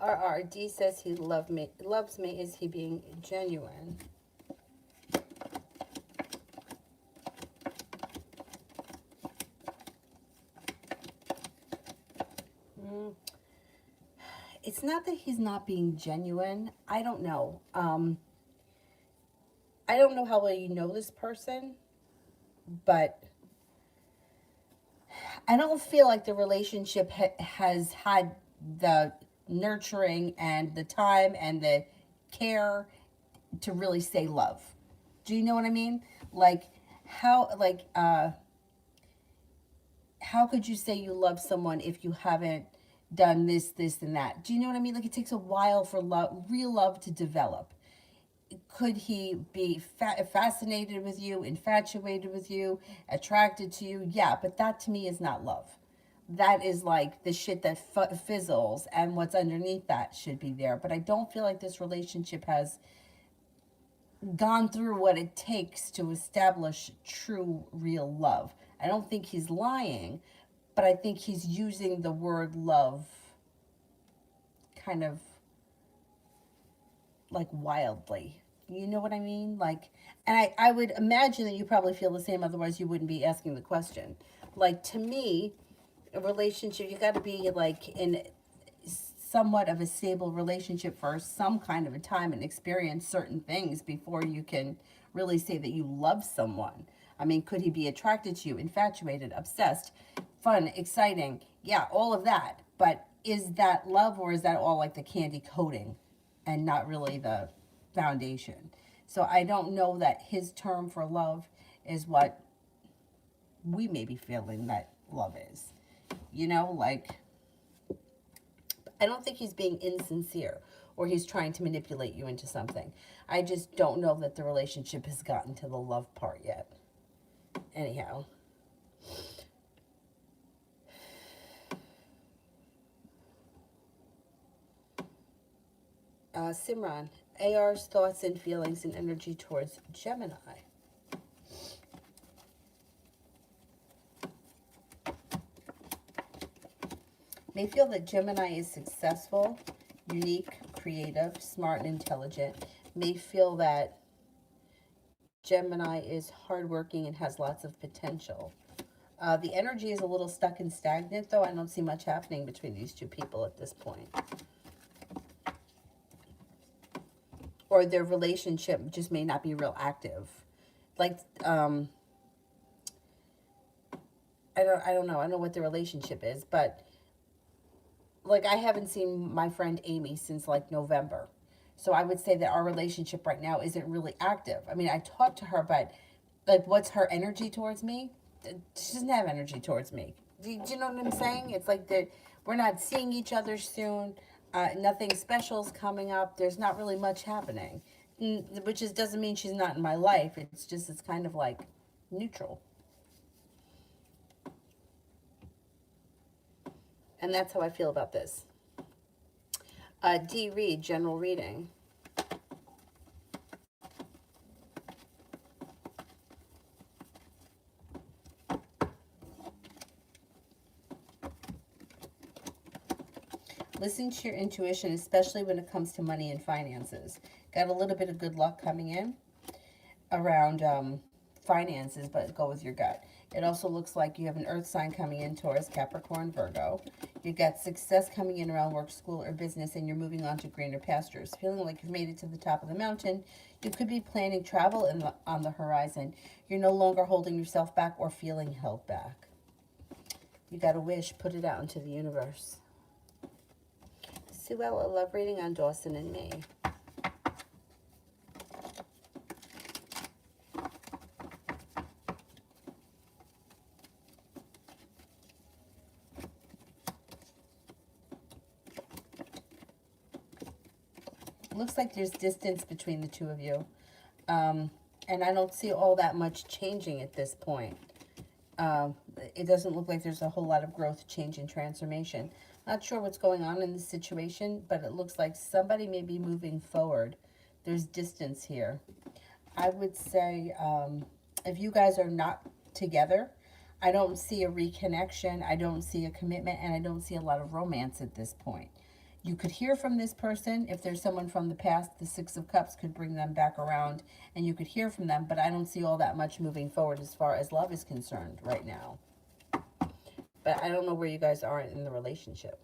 RRD says he loves me. Is he being genuine? It's not that he's not being genuine. I don't know. I don't know how well you know this person, but I don't feel like the relationship has had the nurturing and the time and the care to really say love. Do you know what I mean? Like how could you say you love someone if you haven't done this, and that? Do you know what I mean? Like it takes a while for real love to develop. Could he be fascinated with you, infatuated with you, attracted to you? Yeah, but that to me is not love. That is like the shit that fizzles, and what's underneath that should be there. But I don't feel like this relationship has gone through what it takes to establish true, real love. I don't think he's lying, but I think he's using the word love kind of like wildly. You know what I mean? Like, and I would imagine that you probably feel the same, otherwise you wouldn't be asking the question. Like, to me, a relationship, you got to be like in somewhat of a stable relationship for some kind of a time and experience certain things before you can really say that you love someone. I mean, could he be attracted to you, infatuated, obsessed, fun, exciting? Yeah, all of that. But is that love, or is that all like the candy coating and not really the foundation? So I don't know that his term for love is what we may be feeling that love is. You know, like, I don't think he's being insincere or he's trying to manipulate you into something. I just don't know that the relationship has gotten to the love part yet. Anyhow. Simran, AR's thoughts and feelings and energy towards Gemini. May feel that Gemini is successful, unique, creative, smart, and intelligent. May feel that Gemini is hardworking and has lots of potential. The energy is a little stuck and stagnant, though. I don't see much happening between these two people at this point. Or their relationship just may not be real active. Like, I don't know. I don't know what the relationship is, but like I haven't seen my friend Amy since like November. So I would say that our relationship right now isn't really active. I mean, I talk to her, but like what's her energy towards me? She doesn't have energy towards me. Do you know what I'm saying? It's like that we're not seeing each other soon. Nothing special's coming up. There's not really much happening. Which is doesn't mean she's not in my life. It's just it's kind of like neutral. And that's how I feel about this. D. Reed, general reading. Listen to your intuition, especially when it comes to money and finances. Got a little bit of good luck coming in around finances, but go with your gut. It also looks like you have an earth sign coming in, Taurus, Capricorn, Virgo. You got success coming in around work, school, or business, and you're moving on to greener pastures. Feeling like you've made it to the top of the mountain. You could be planning travel on the horizon. You're no longer holding yourself back or feeling held back. You got a wish, put it out into the universe. Sue Ella, love reading on Dawson and me. Looks like there's distance between the two of you. And I don't see all that much changing at this point. It doesn't look like there's a whole lot of growth, change, and transformation. Not sure what's going on in this situation, but it looks like somebody may be moving forward. There's distance here. I would say if you guys are not together, I don't see a reconnection, I don't see a commitment, and I don't see a lot of romance at this point. You could hear from this person. If there's someone from the past, the Six of Cups could bring them back around and you could hear from them, but I don't see all that much moving forward as far as love is concerned right now. But I don't know where you guys are in the relationship.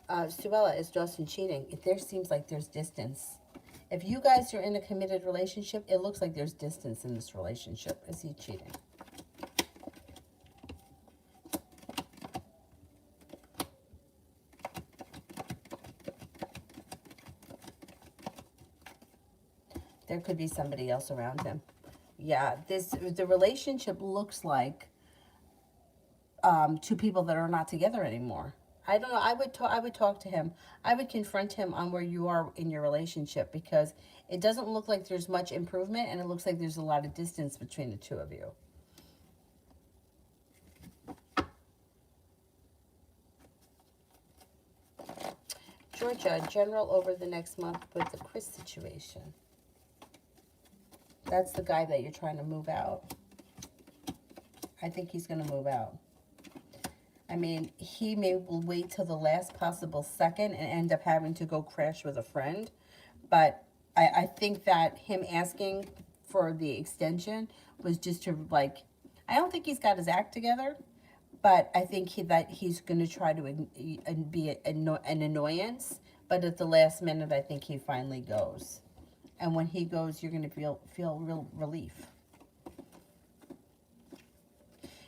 Suella, is Justin cheating? There seems like there's distance. If you guys are in a committed relationship, it looks like there's distance in this relationship. Is he cheating? There could be somebody else around him. Yeah, the relationship looks like two people that are not together anymore. I don't know. I would talk to him. I would confront him on where you are in your relationship, because it doesn't look like there's much improvement, and it looks like there's a lot of distance between the two of you. Georgia, general over the next month with the Chris situation. That's the guy that you're trying to move out. I think he's going to move out. I mean, he may wait till the last possible second and end up having to go crash with a friend. But I think that him asking for the extension was just to, like, I don't think he's got his act together. But I think that he's going to try to be an annoyance. But at the last minute, I think he finally goes. And when he goes, you're going to feel real relief.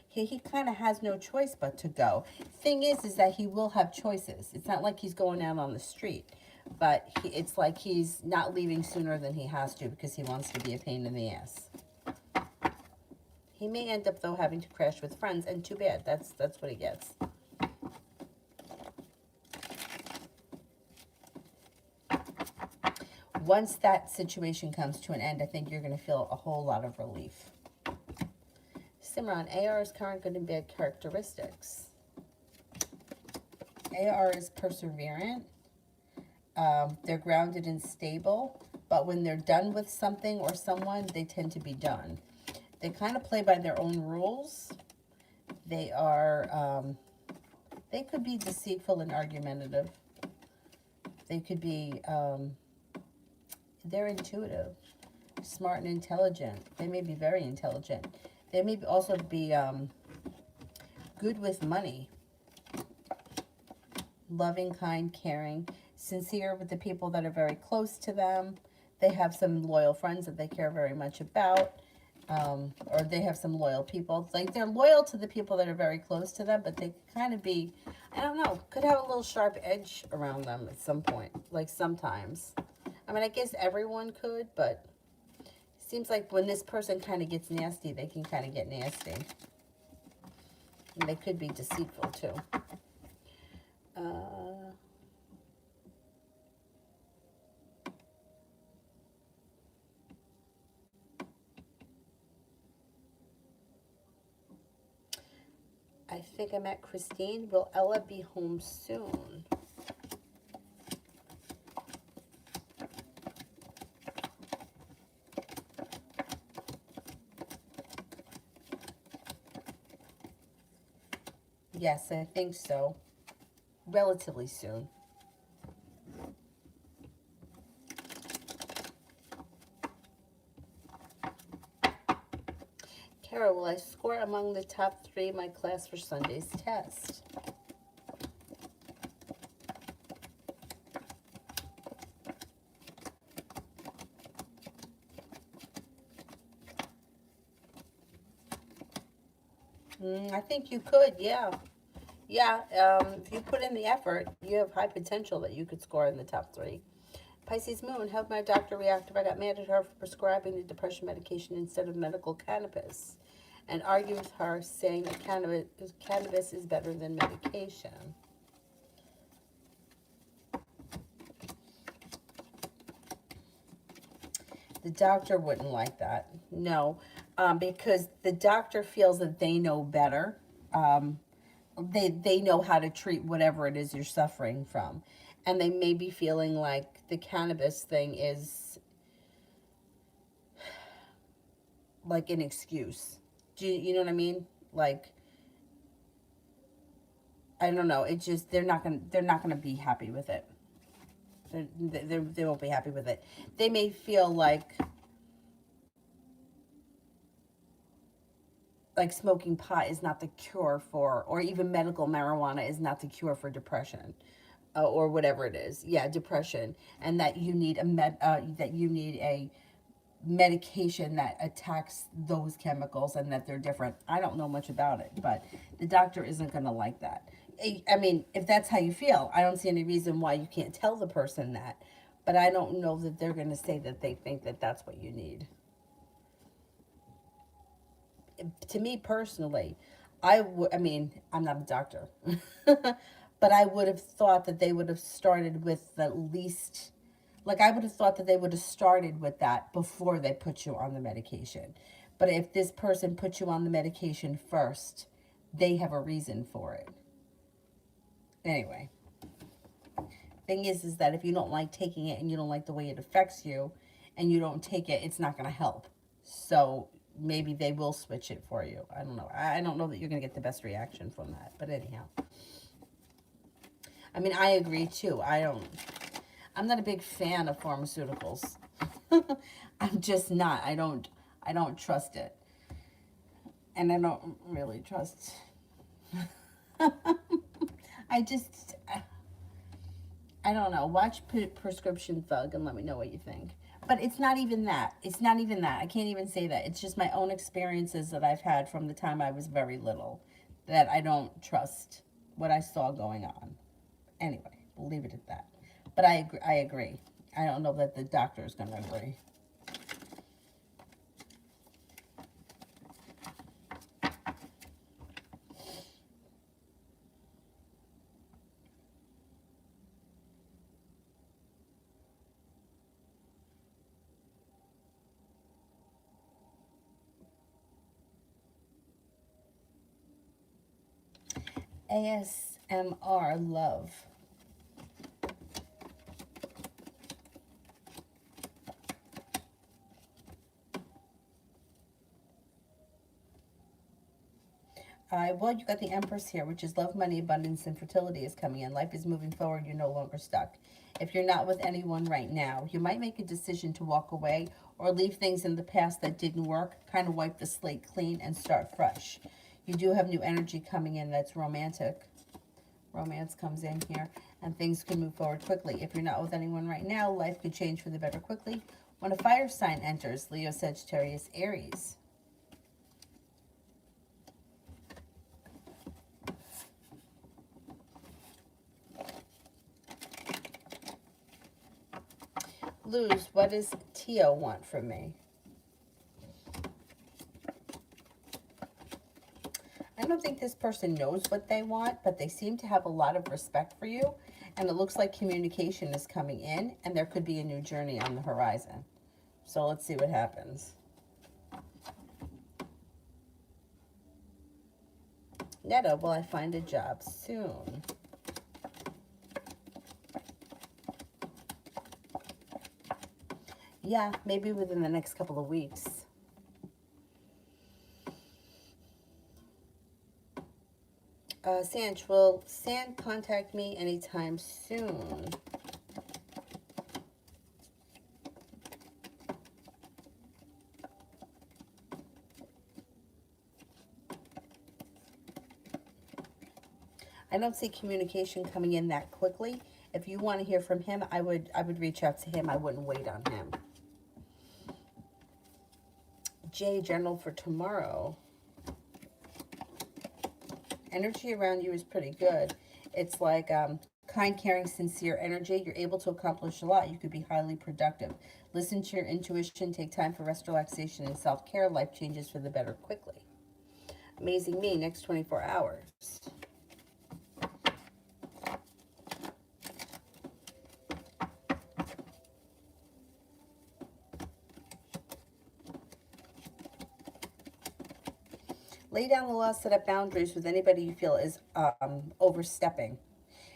He kind of has no choice but to go. Thing is that he will have choices. It's not like he's going out on the street, but it's like he's not leaving sooner than he has to because he wants to be a pain in the ass. He may end up, though, having to crash with friends, and too bad. That's what he gets. Once that situation comes to an end, I think you're going to feel a whole lot of relief. Simran, AR's current good and bad characteristics. AR is perseverant. They're grounded and stable, but when they're done with something or someone, they tend to be done. They kind of play by their own rules. They are, they could be deceitful and argumentative. They could be, they're intuitive, smart and intelligent. They may be very intelligent. They may also be good with money. Loving, kind, caring, sincere with the people that are very close to them. They have some loyal friends that they care very much about. Or they have some loyal people. Like, they're loyal to the people that are very close to them, but they could kind of be, I don't know, could have a little sharp edge around them at some point. Like, sometimes. I mean, I guess everyone could, but it seems like when this person kind of gets nasty, they can kind of get nasty. And they could be deceitful, too. I think I met Christine. Will Ella be home soon? Yes, I think so. Relatively soon. Kara, will I score among the top 3 in my class for Sunday's test? I think you could, yeah. Yeah, if you put in the effort, you have high potential that you could score in the top 3. Pisces Moon, how did my doctor react if I got mad at her for prescribing the depression medication instead of medical cannabis? And argue with her, saying that cannabis is better than medication. The doctor wouldn't like that. No, because the doctor feels that they know better. They know how to treat whatever it is you're suffering from. And they may be feeling like the cannabis thing is like an excuse. Do you know what I mean? Like, I don't know. It just, they're not gonna be happy with it. They won't be happy with it. They may feel like smoking pot is not the cure for, or even medical marijuana is not the cure for depression, or whatever it is. Yeah, depression, and that you need a medication that attacks those chemicals, and that they're different. I don't know much about it, but the doctor isn't going to like that. I mean, if that's how you feel, I don't see any reason why you can't tell the person that, but I don't know that they're going to say that they think that that's what you need. To me personally, I mean, I'm not a doctor, but I would have thought that they would have started with the least, like, I would have thought that they would have started with that before they put you on the medication. But if this person put you on the medication first, they have a reason for it. Anyway, thing is that if you don't like taking it and you don't like the way it affects you and you don't take it, it's not going to help. So maybe they will switch it for you. I don't know. I don't know that you're going to get the best reaction from that. But anyhow. I mean, I agree too. I'm not a big fan of pharmaceuticals. I'm just not. I don't trust it. And I don't really trust. I don't know. Watch Prescription Thug and let me know what you think. But it's not even that. It's not even that. I can't even say that. It's just my own experiences that I've had from the time I was very little that I don't trust what I saw going on. Anyway, we'll leave it at that. But I agree. I don't know that the doctor is going to agree. ASMR love. Well, you got the Empress here, which is love, money, abundance, and fertility is coming in. Life is moving forward. You're no longer stuck. If you're not with anyone right now, you might make a decision to walk away or leave things in the past that didn't work, kind of wipe the slate clean and start fresh. You do have new energy coming in that's romantic. Romance comes in here, and things can move forward quickly. If you're not with anyone right now, life could change for the better quickly. When a fire sign enters, Leo, Sagittarius, Aries. Luz, what does Tio want from me? I don't think this person knows what they want, but they seem to have a lot of respect for you. And it looks like communication is coming in, and there could be a new journey on the horizon. So let's see what happens. Netta, will I find a job soon? Yeah, maybe within the next couple of weeks. Sanj, will San contact me anytime soon? I don't see communication coming in that quickly. If you want to hear from him, I would reach out to him. I wouldn't wait on him. Jay, general for tomorrow. Energy around you is pretty good. It's like kind, caring, sincere energy. You're able to accomplish a lot. You could be highly productive. Listen to your intuition. Take time for rest, relaxation, and self-care. Life changes for the better quickly. Amazing me, next 24 hours. Lay down the law, set up boundaries with anybody you feel is overstepping.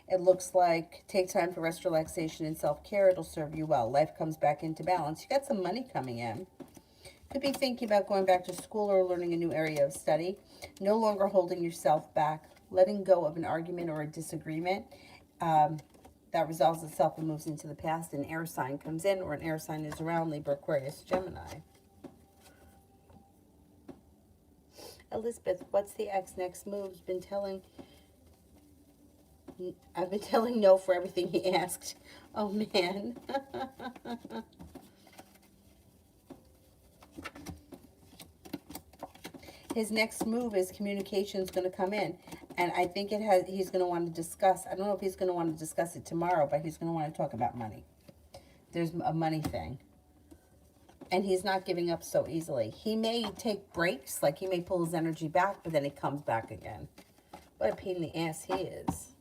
It looks like take time for rest, relaxation, and self-care. It'll serve you well. Life comes back into balance. You got some money coming in. Could be thinking about going back to school or learning a new area of study. No longer holding yourself back. Letting go of an argument or a disagreement. That resolves itself and moves into the past. An air sign comes in, or an air sign is around, Libra, Aquarius, Gemini. Elizabeth, what's the ex next moves? I've been telling no for everything he asked. Oh, man. His next move is communication is going to come in. And I think he's going to want to discuss, I don't know if he's going to want to discuss it tomorrow, but he's going to want to talk about money. There's a money thing. And he's not giving up so easily. He may take breaks, like he may pull his energy back, but then he comes back again. What a pain in the ass he is.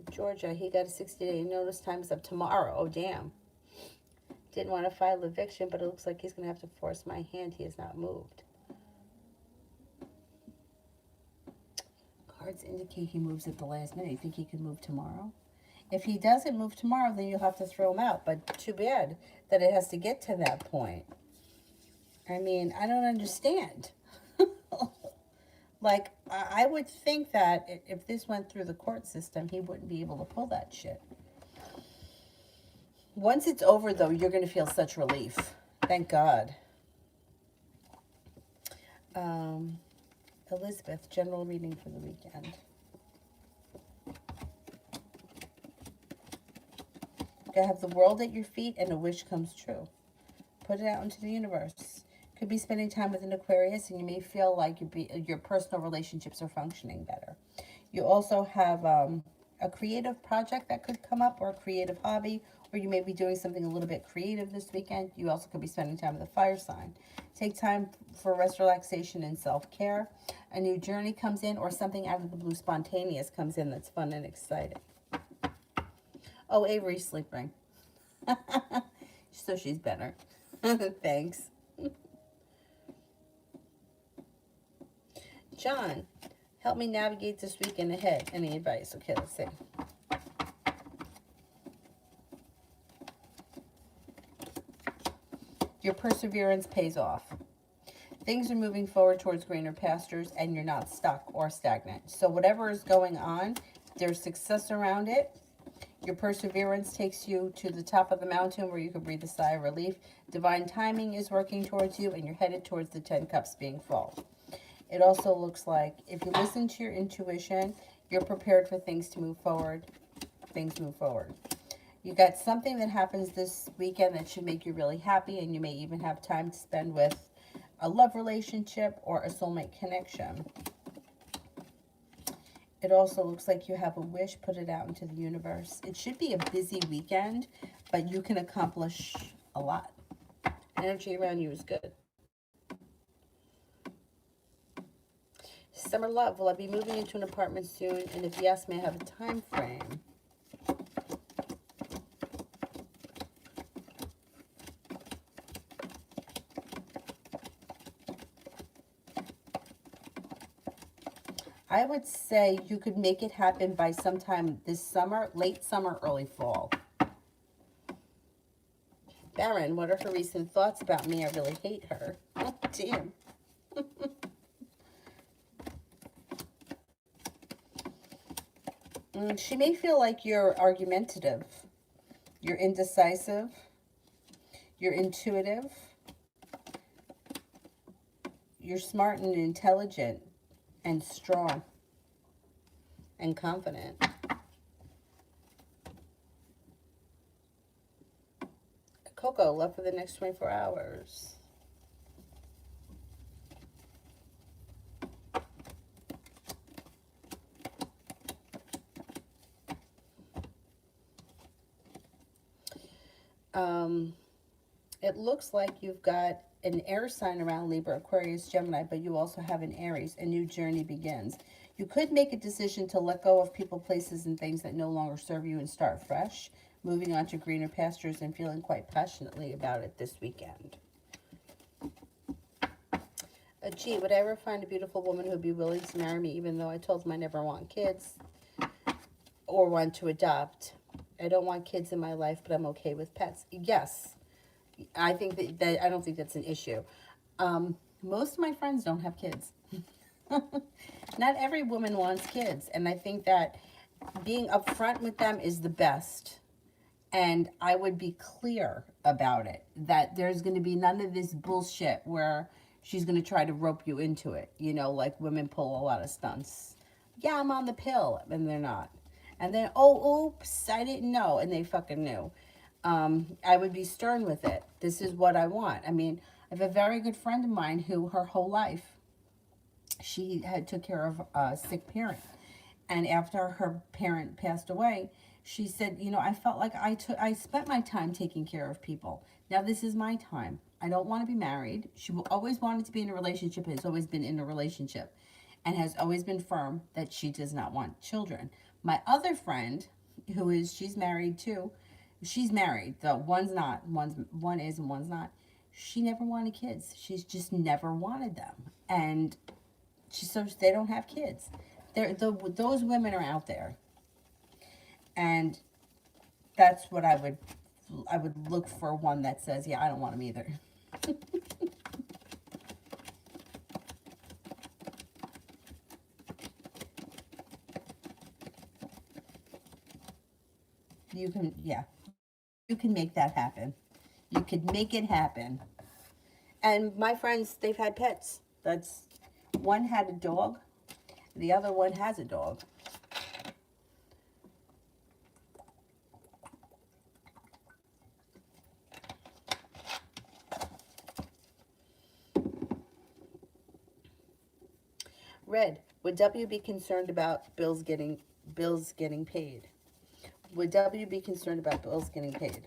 Georgia, he got a 60-day notice. Time is up tomorrow. Oh, damn. Didn't want to file eviction, but it looks like he's going to have to force my hand. He has not moved. Cards indicate he moves at the last minute. You think he could move tomorrow? If he doesn't move tomorrow, then you'll have to throw him out. But too bad that it has to get to that point. I mean, I don't understand. Like, I would think that if this went through the court system, he wouldn't be able to pull that shit. Once it's over, though, you're going to feel such relief. Thank God. Elizabeth, general reading for the weekend. You have the world at your feet and a wish comes true. Put it out into the universe. Could be spending time with an Aquarius, and you may feel like your personal relationships are functioning better. You also have a creative project that could come up, or a creative hobby, or you may be doing something a little bit creative this weekend. You also could be spending time with a fire sign. Take time for rest, relaxation, and self-care. A new journey comes in, or something out of the blue spontaneous comes in that's fun and exciting. Oh, Avery's sleeping. So she's better. Thanks. John, Help me navigate this weekend ahead. Any advice? Okay, let's see. Your perseverance pays off. Things are moving forward towards greener pastures and you're not stuck or stagnant. So whatever is going on, there's success around it. Your perseverance takes you to the top of the mountain where you can breathe a sigh of relief. Divine timing is working towards you and you're headed towards the 10 cups being full. It also looks like if you listen to your intuition, you're prepared for things to move forward. Things move forward. You got something that happens this weekend that should make you really happy, and you may even have time to spend with a love relationship or a soulmate connection. It also looks like you have a wish. Put it out into the universe. It should be a busy weekend, but you can accomplish a lot. Energy around you is good. Summer love. Will I be moving into an apartment soon? And if yes, may I have a time frame? I would say you could make it happen by sometime this summer, late summer, early fall. Baron, what are her recent thoughts about me? I really hate her. Oh, damn. She may feel like you're argumentative, you're indecisive, you're intuitive, you're smart and intelligent and strong and confident. Coco, love for the next 24 hours. It looks like you've got an air sign around Libra, Aquarius, Gemini, but you also have an Aries. A new journey begins. You could make a decision to let go of people, places, and things that no longer serve you and start fresh, moving on to greener pastures and feeling quite passionately about it this weekend. Gee, would I ever find a beautiful woman who would be willing to marry me even though I told them I never want kids or want to adopt? I don't want kids in my life, but I'm okay with pets. Yes. I think that I don't think that's an issue. Most of my friends don't have kids. Not every woman wants kids. And I think that being upfront with them is the best. And I would be clear about it, that there's going to be none of this bullshit where she's going to try to rope you into it. You know, like women pull a lot of stunts. Yeah, I'm on the pill. And they're not. And then, oh, oops, I didn't know. And they fucking knew. I would be stern with it. This is what I want. I mean, I have a very good friend of mine who her whole life, she had took care of a sick parent. And after her parent passed away, she said, you know, I felt like I spent my time taking care of people. Now this is my time. I don't want to be married. She always wanted to be in a relationship, has always been in a relationship, and has always been firm that she does not want children. My other friend, she's married too. She's married, though one's not. One is and one's not. She never wanted kids. She's just never wanted them, and so they don't have kids. Those women are out there, and that's what I would look for, one that says, yeah, I don't want them either. You can, yeah. You can make that happen. You could make it happen. And my friends, they've had pets. One had a dog. The other one has a dog. Red, would W be concerned about bills getting paid? Would W be concerned about bills getting paid?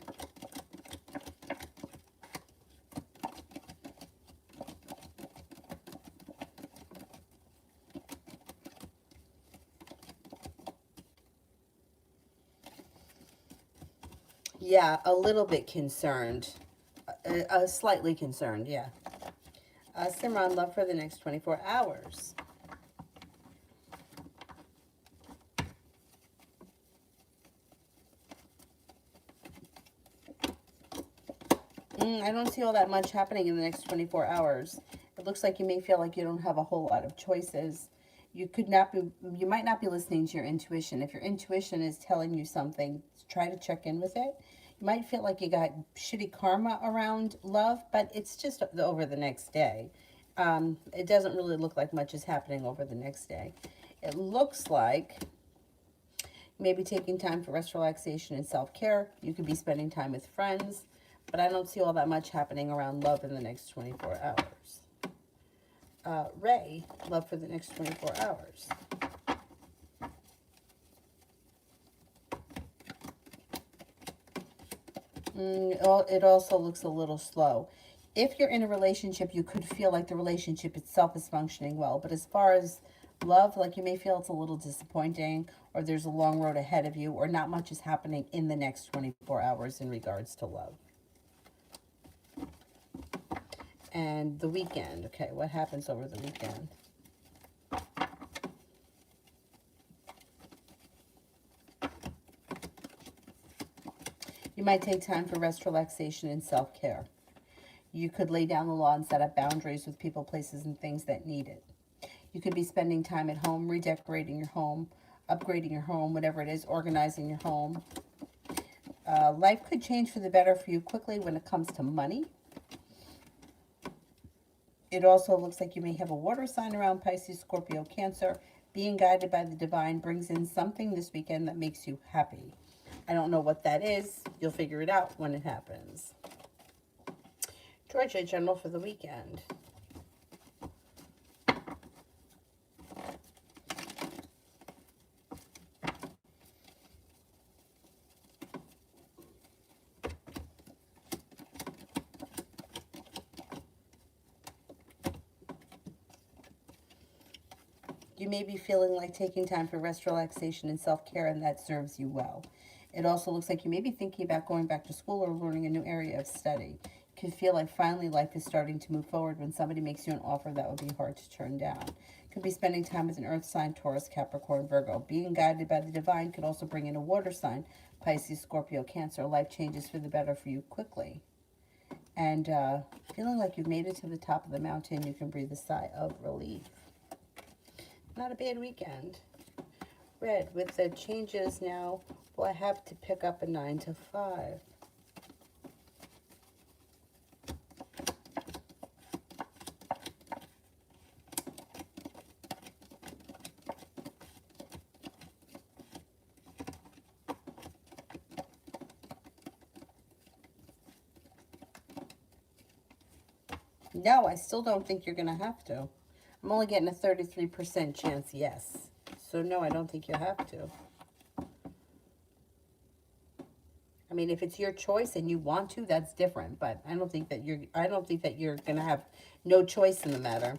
Yeah, a little bit concerned. Slightly concerned, yeah. Simran, love for the next 24 hours. I don't see all that much happening in the next 24 hours. It looks like you may feel like you don't have a whole lot of choices. You might not be listening to your intuition. If your intuition is telling you something, try to check in with it. You might feel like you got shitty karma around love, but it's just over the next day. It doesn't really look like much is happening over the next day. It looks like maybe taking time for rest, relaxation, and self-care. You could be spending time with friends, but I don't see all that much happening around love in the next 24 hours. Ray, love for the next 24 hours. It also looks a little slow. If you're in a relationship, you could feel like the relationship itself is functioning well. But as far as love, like you may feel it's a little disappointing, or there's a long road ahead of you, or not much is happening in the next 24 hours in regards to love. And the weekend. Okay, what happens over the weekend? You might take time for rest, relaxation, and self-care. You could lay down the law and set up boundaries with people, places, and things that need it. You could be spending time at home, redecorating your home, upgrading your home, whatever it is, organizing your home. Life could change for the better for you quickly when it comes to money. It also looks like you may have a water sign around Pisces, Scorpio, Cancer. Being guided by the divine brings in something this weekend that makes you happy. I don't know what that is. You'll figure it out when it happens. Georgia, general for the weekend. You may be feeling like taking time for rest, relaxation, and self-care, and that serves you well. It also looks like you may be thinking about going back to school or learning a new area of study. You can feel like finally life is starting to move forward when somebody makes you an offer that would be hard to turn down. Could be spending time with an earth sign, Taurus, Capricorn, Virgo. Being guided by the divine could also bring in a water sign, Pisces, Scorpio, Cancer. Life changes for the better for you quickly. And feeling like you've made it to the top of the mountain, you can breathe a sigh of relief. Not a bad weekend. Red, with the changes now, will I have to pick up a 9 to 5? No, I still don't think you're going to have to. I'm only getting a 33% chance yes. So no, I don't think you have to. I mean, if it's your choice and you want to, that's different. But I don't think that you're going to have no choice in the matter.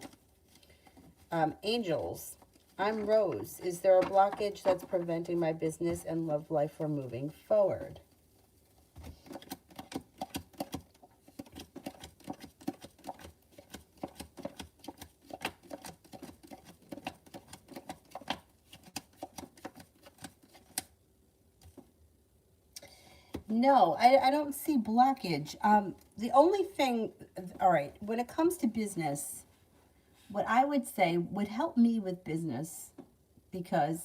Angels, I'm Rose. Is there a blockage that's preventing my business and love life from moving forward? No, I don't see blockage. The only thing, all right, when it comes to business, what I would say would help me with business, because,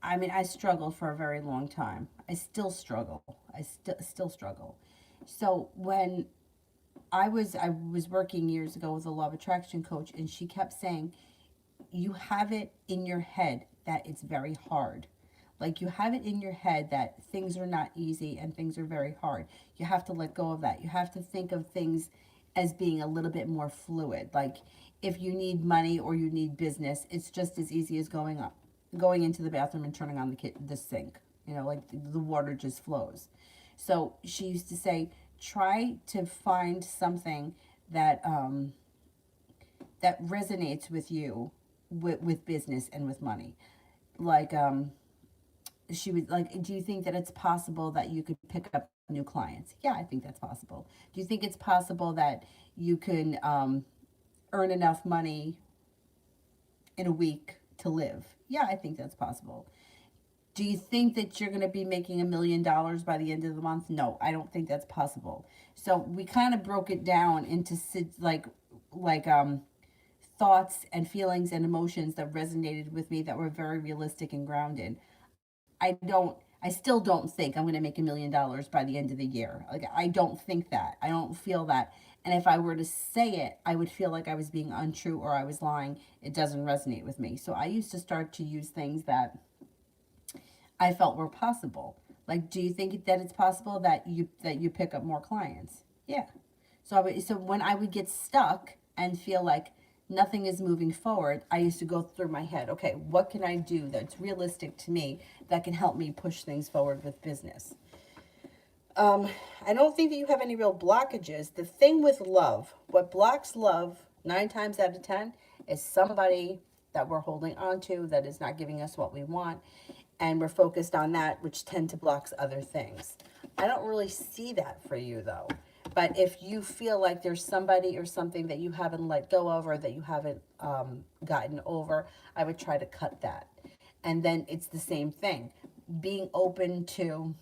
I mean, I struggled for a very long time. I still struggle. I still struggle. So when I was working years ago with a law of attraction coach, and she kept saying, you have it in your head that it's very hard. Like, you have it in your head that things are not easy and things are very hard. You have to let go of that. You have to think of things as being a little bit more fluid. Like, if you need money or you need business, it's just as easy as going into the bathroom and turning on the sink. You know, like the water just flows. So she used to say, try to find something that that resonates with you with business and with money. Like, she was like, do you think that it's possible that you could pick up new clients? Yeah, I think that's possible. Do you think it's possible that you can earn enough money in a week to live? Yeah, I think that's possible. Do you think that you're going to be making $1 million by the end of the month? No, I don't think that's possible. So we kind of broke it down into like thoughts and feelings and emotions that resonated with me that were very realistic and grounded. I still don't think I'm going to make $1 million by the end of the year. Like, I don't think that. I don't feel that. And if I were to say it, I would feel like I was being untrue or I was lying. It doesn't resonate with me. So I used to start to use things that I felt were possible. Like, do you think that it's possible that you pick up more clients? Yeah. So when I would get stuck and feel like nothing is moving forward, I used to go through my head, okay, what can I do that's realistic to me that can help me push things forward with business? I don't think that you have any real blockages. The thing with love, what blocks love 9 times out of 10 is somebody that we're holding on to that is not giving us what we want, and we're focused on that, which tend to blocks other things. I don't really see that for you though. But if you feel like there's somebody or something that you haven't let go of or that you haven't gotten over, I would try to cut that. And then it's the same thing. Being open to,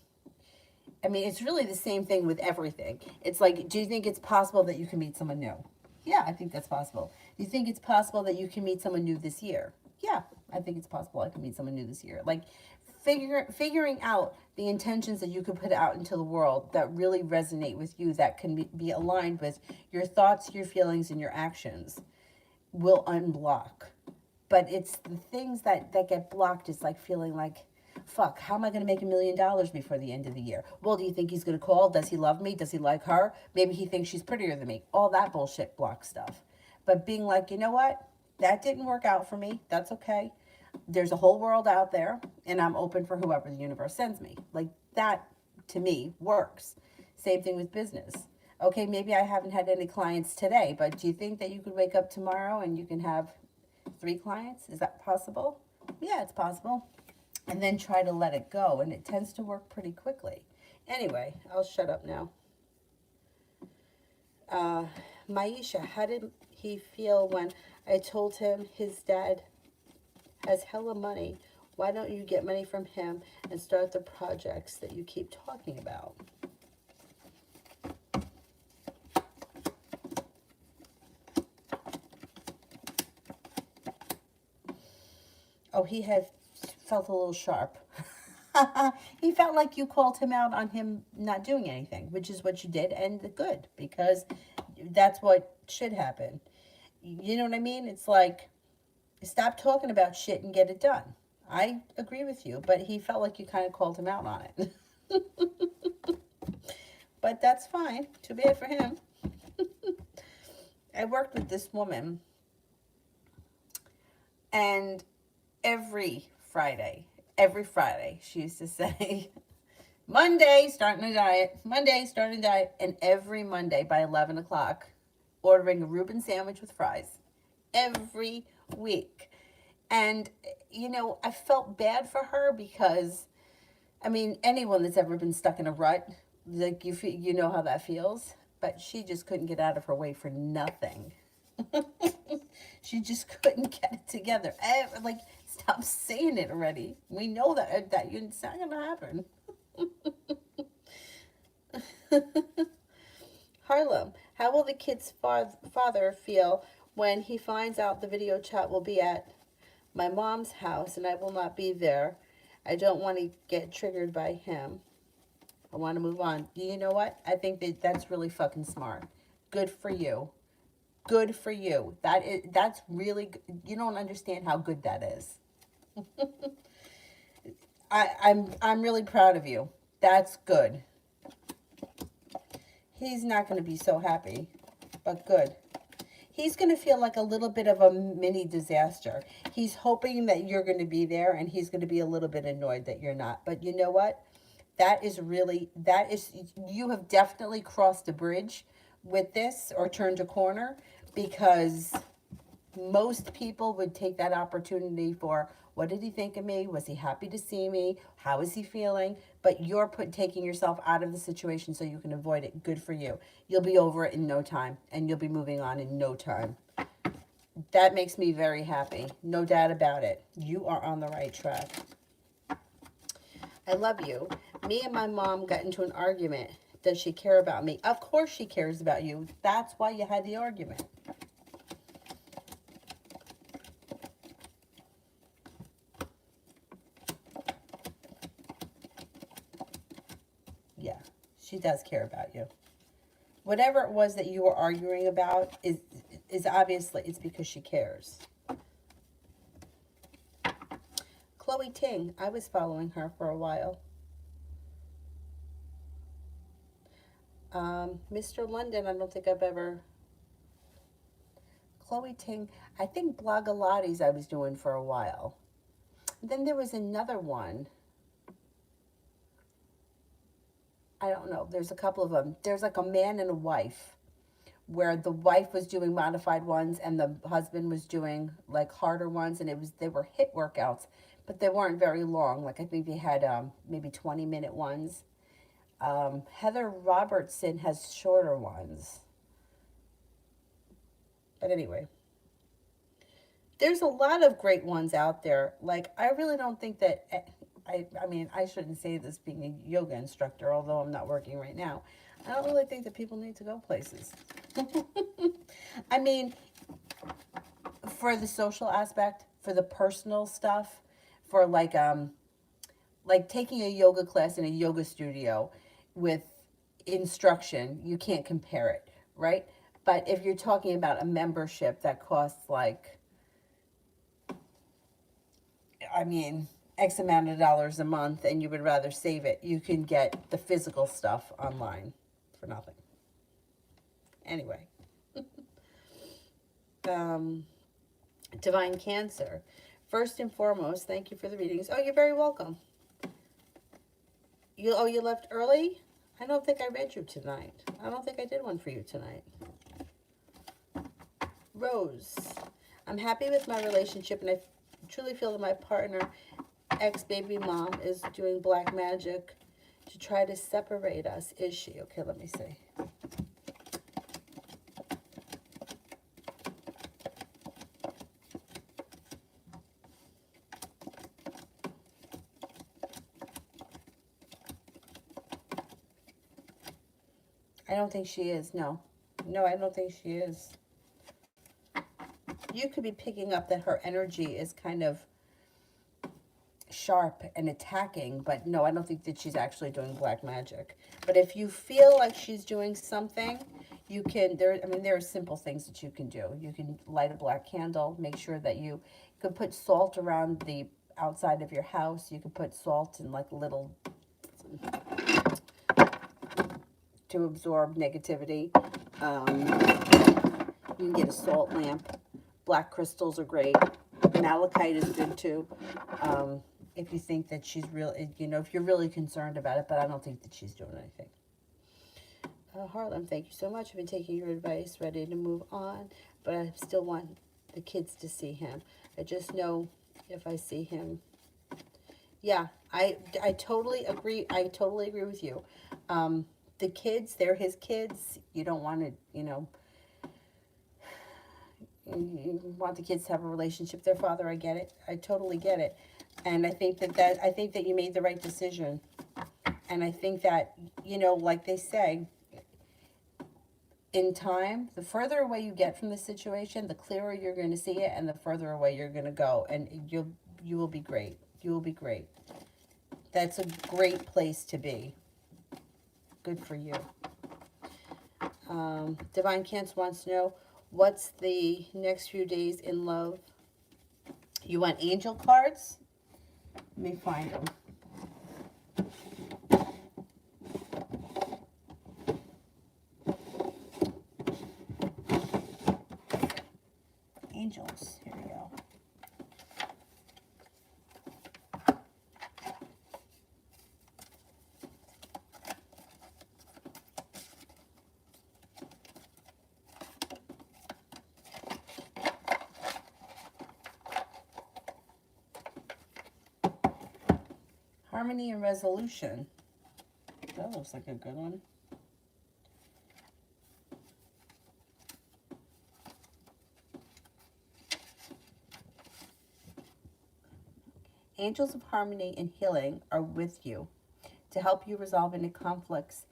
I mean, it's really the same thing with everything. It's like, do you think it's possible that you can meet someone new? Yeah, I think that's possible. Do you think it's possible that you can meet someone new this year? Yeah, I think it's possible I can meet someone new this year. Like, figuring out the intentions that you could put out into the world that really resonate with you, that can be aligned with your thoughts, your feelings, and your actions will unblock. But it's the things that get blocked is like feeling like, fuck, how am I going to make $1 million before the end of the year? Well, do you think he's going to call? Does he love me? Does he like her? Maybe he thinks she's prettier than me. All that bullshit block stuff. But being like, you know what? That didn't work out for me. That's okay. There's a whole world out there, and I'm open for whoever the universe sends me. Like, that, to me, works. Same thing with business. Okay, maybe I haven't had any clients today, but do you think that you could wake up tomorrow and you can have 3 clients? Is that possible? Yeah, it's possible. And then try to let it go, and it tends to work pretty quickly. Anyway, I'll shut up now. Maisha, how did he feel when I told him his dad has hella money? Why don't you get money from him and start the projects that you keep talking about? Oh, he had felt a little sharp. He felt like you called him out on him not doing anything, which is what you did, and good, because that's what should happen. You know what I mean? It's like, stop talking about shit and get it done. I agree with you, but he felt like you kind of called him out on it. But that's fine. Too bad for him. I worked with this woman, and every Friday, she used to say, Monday, starting a diet. Monday, starting a diet. And every Monday by 11 o'clock, ordering a Reuben sandwich with fries. Every week. And, you know, I felt bad for her because, I mean, anyone that's ever been stuck in a rut, like, you know how that feels. But she just couldn't get out of her way for nothing. She just couldn't get it together. Like, stop saying it already. We know that it's not going to happen. Harlem, how will the kid's father feel when he finds out the video chat will be at my mom's house and I will not be there? I don't want to get triggered by him. I want to move on. You know what? I think that's really fucking smart. Good for you. Good for you. That's really, you don't understand how good that is. I'm really proud of you. That's good. He's not going to be so happy, but good. He's going to feel like a little bit of a mini disaster. He's hoping that you're going to be there, and he's going to be a little bit annoyed that you're not. But you know what? You have definitely crossed a bridge with this, or turned a corner, because most people would take that opportunity for, what did he think of me? Was he happy to see me? How is he feeling? But you're taking yourself out of the situation so you can avoid it. Good for you. You'll be over it in no time, and you'll be moving on in no time. That makes me very happy. No doubt about it. You are on the right track. I love you. Me and my mom got into an argument. Does she care about me? Of course she cares about you. That's why you had the argument. Yeah, she does care about you. Whatever it was that you were arguing about is obviously it's because she cares. Chloe Ting, I was following her for a while. Mr. London, I don't think I've ever. Chloe Ting, I think Blogilates I was doing for a while. Then there was another one. I don't know. There's a couple of them. There's like a man and a wife, where the wife was doing modified ones and the husband was doing like harder ones, and they were HIIT workouts, but they weren't very long. Like I think they had maybe 20-minute ones. Heather Robertson has shorter ones. But anyway, there's a lot of great ones out there. Like I really don't think that I mean, I shouldn't say this being a yoga instructor, although I'm not working right now. I don't really think that people need to go places. I mean, for the social aspect, for the personal stuff, for like taking a yoga class in a yoga studio with instruction, you can't compare it, right? But if you're talking about a membership that costs like, I mean, X amount of dollars a month and you would rather save it, you can get the physical stuff online for nothing. Anyway. Divine Cancer. First and foremost, thank you for the readings. Oh, you're very welcome. You left early? I don't think I read you tonight. I don't think I did one for you tonight. Rose. I'm happy with my relationship and I truly feel that my partner, ex-baby mom, is doing black magic to try to separate us. Is she? Okay, let me see. I don't think she is, no. No, I don't think she is. You could be picking up that her energy is kind of sharp and attacking, but no, I don't think that she's actually doing black magic. But if you feel like she's doing something, you can, there are simple things that you can do. You can light a black candle, make sure that you could put salt around the outside of your house. You could put salt in like little to absorb negativity. You can get a salt lamp. Black crystals are great. Malachite is good too. If you think that she's really, if you're really concerned about it, but I don't think that she's doing anything. Harlem, thank you so much. I've been taking your advice, ready to move on, but I still want the kids to see him. I just know if I see him. Yeah, I totally agree. I totally agree with you. The kids, they're his kids. You don't want to, you want the kids to have a relationship with their father. I get it. I totally get it. And I think that you made the right decision. And I think that, like they say, in time, the further away you get from the situation, the clearer you're going to see it, and the further away you're going to go. And you will be great. You will be great. That's a great place to be. Good for you. Divine Cancer wants to know, what's the next few days in love? You want angel cards? Let me find them. Angels. Here we go. Harmony and resolution. That looks like a good one. Angels of harmony and healing are with you to help you resolve any conflicts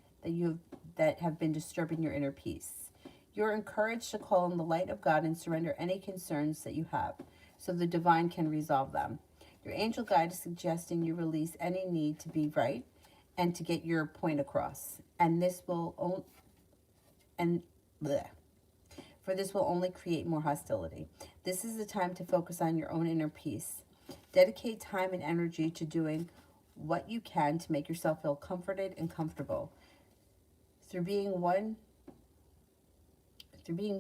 that have been disturbing your inner peace. You're encouraged to call on the light of God and surrender any concerns that you have so the divine can resolve them. Your angel guide is suggesting you release any need to be right and to get your point across. And this will and bleh, for this will only create more hostility. This is the time to focus on your own inner peace. Dedicate time and energy to doing what you can to make yourself feel comforted and comfortable. Through being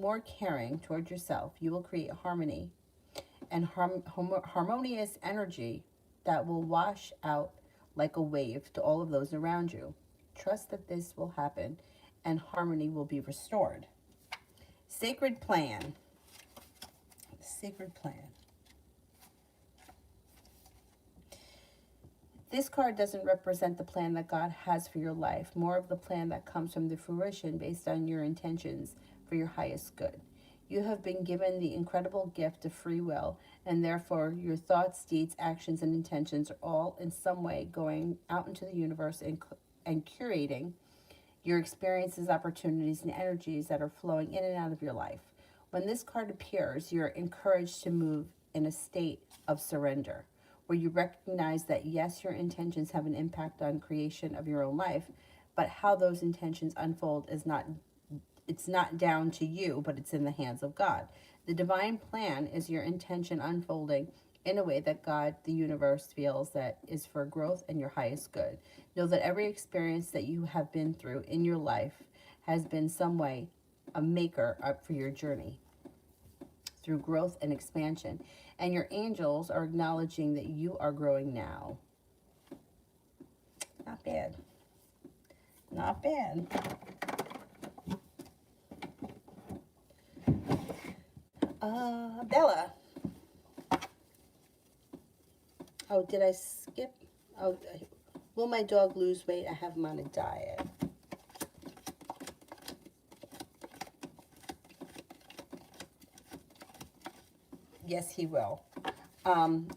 more caring toward yourself, you will create harmony and harmonious energy that will wash out like a wave to all of those around you. Trust that this will happen and harmony will be restored. Sacred plan. Sacred plan. This card doesn't represent the plan that God has for your life, more of the plan that comes from the fruition based on your intentions for your highest good. You have been given the incredible gift of free will, and therefore your thoughts, deeds, actions, and intentions are all in some way going out into the universe and curating your experiences, opportunities, and energies that are flowing in and out of your life. When this card appears, you're encouraged to move in a state of surrender, where you recognize that yes, your intentions have an impact on creation of your own life, but how those intentions unfold is not down to you, but it's in the hands of God. The divine plan is your intention unfolding in a way that God, the universe, feels that is for growth and your highest good. Know that every experience that you have been through in your life has been some way a maker up for your journey through growth and expansion. And your angels are acknowledging that you are growing now. Not bad. Not bad. Bella. Oh, did I skip? Oh, will my dog lose weight? I have him on a diet. Yes, he will.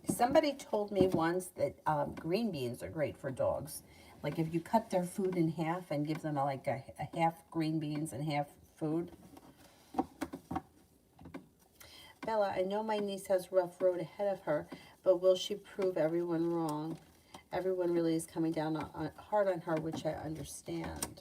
Somebody told me once that green beans are great for dogs. Like if you cut their food in half and give them a half green beans and half food. Bella, I know my niece has a rough road ahead of her, but will she prove everyone wrong? Everyone really is coming down hard on her, which I understand.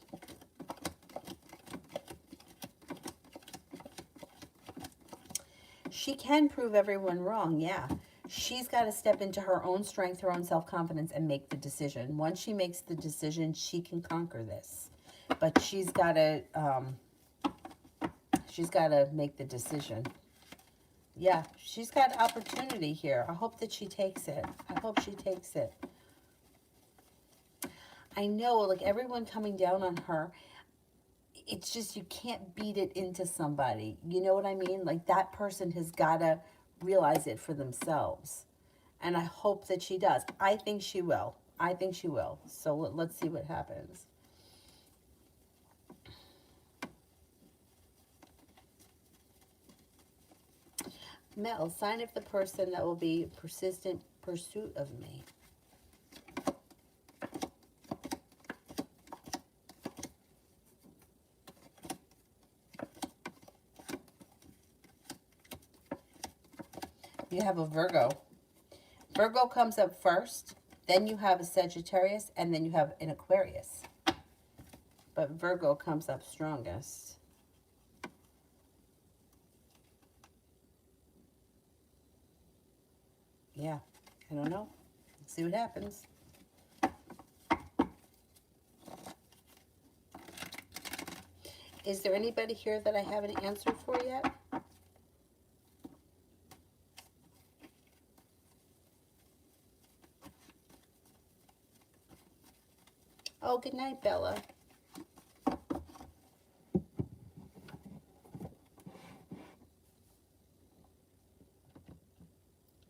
She can prove everyone wrong, yeah. She's got to step into her own strength, her own self-confidence, and make the decision. Once she makes the decision, she can conquer this. But she's got to make the decision. Yeah, she's got opportunity here. I hope that she takes it. I hope she takes it. I know, like everyone coming down on her, it's just you can't beat it into somebody. You know what I mean? Like that person has got to realize it for themselves. And I hope that she does. I think she will. I think she will. So let's see what happens. Mel, sign of the person that will be persistent pursuit of me. You have a Virgo. Virgo comes up first, then you have a Sagittarius, and then you have an Aquarius. But Virgo comes up strongest. Yeah, I don't know. Let's see what happens. Is there anybody here that I haven't answered for yet? Oh, good night, Bella.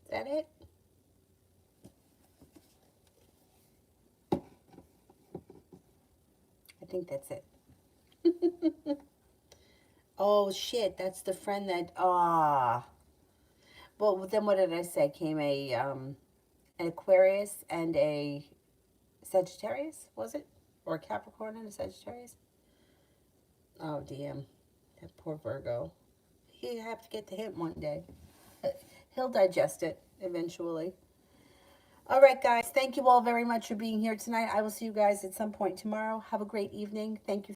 Is that it? I think that's it. Oh, shit, that's the friend that, well, then what did I say? Came a an Aquarius and a Sagittarius, was it? Or a Capricorn and a Sagittarius? Oh, damn. That poor Virgo. He'll have to get the hint one day. He'll digest it eventually. All right, guys. Thank you all very much for being here tonight. I will see you guys at some point tomorrow. Have a great evening. Thank you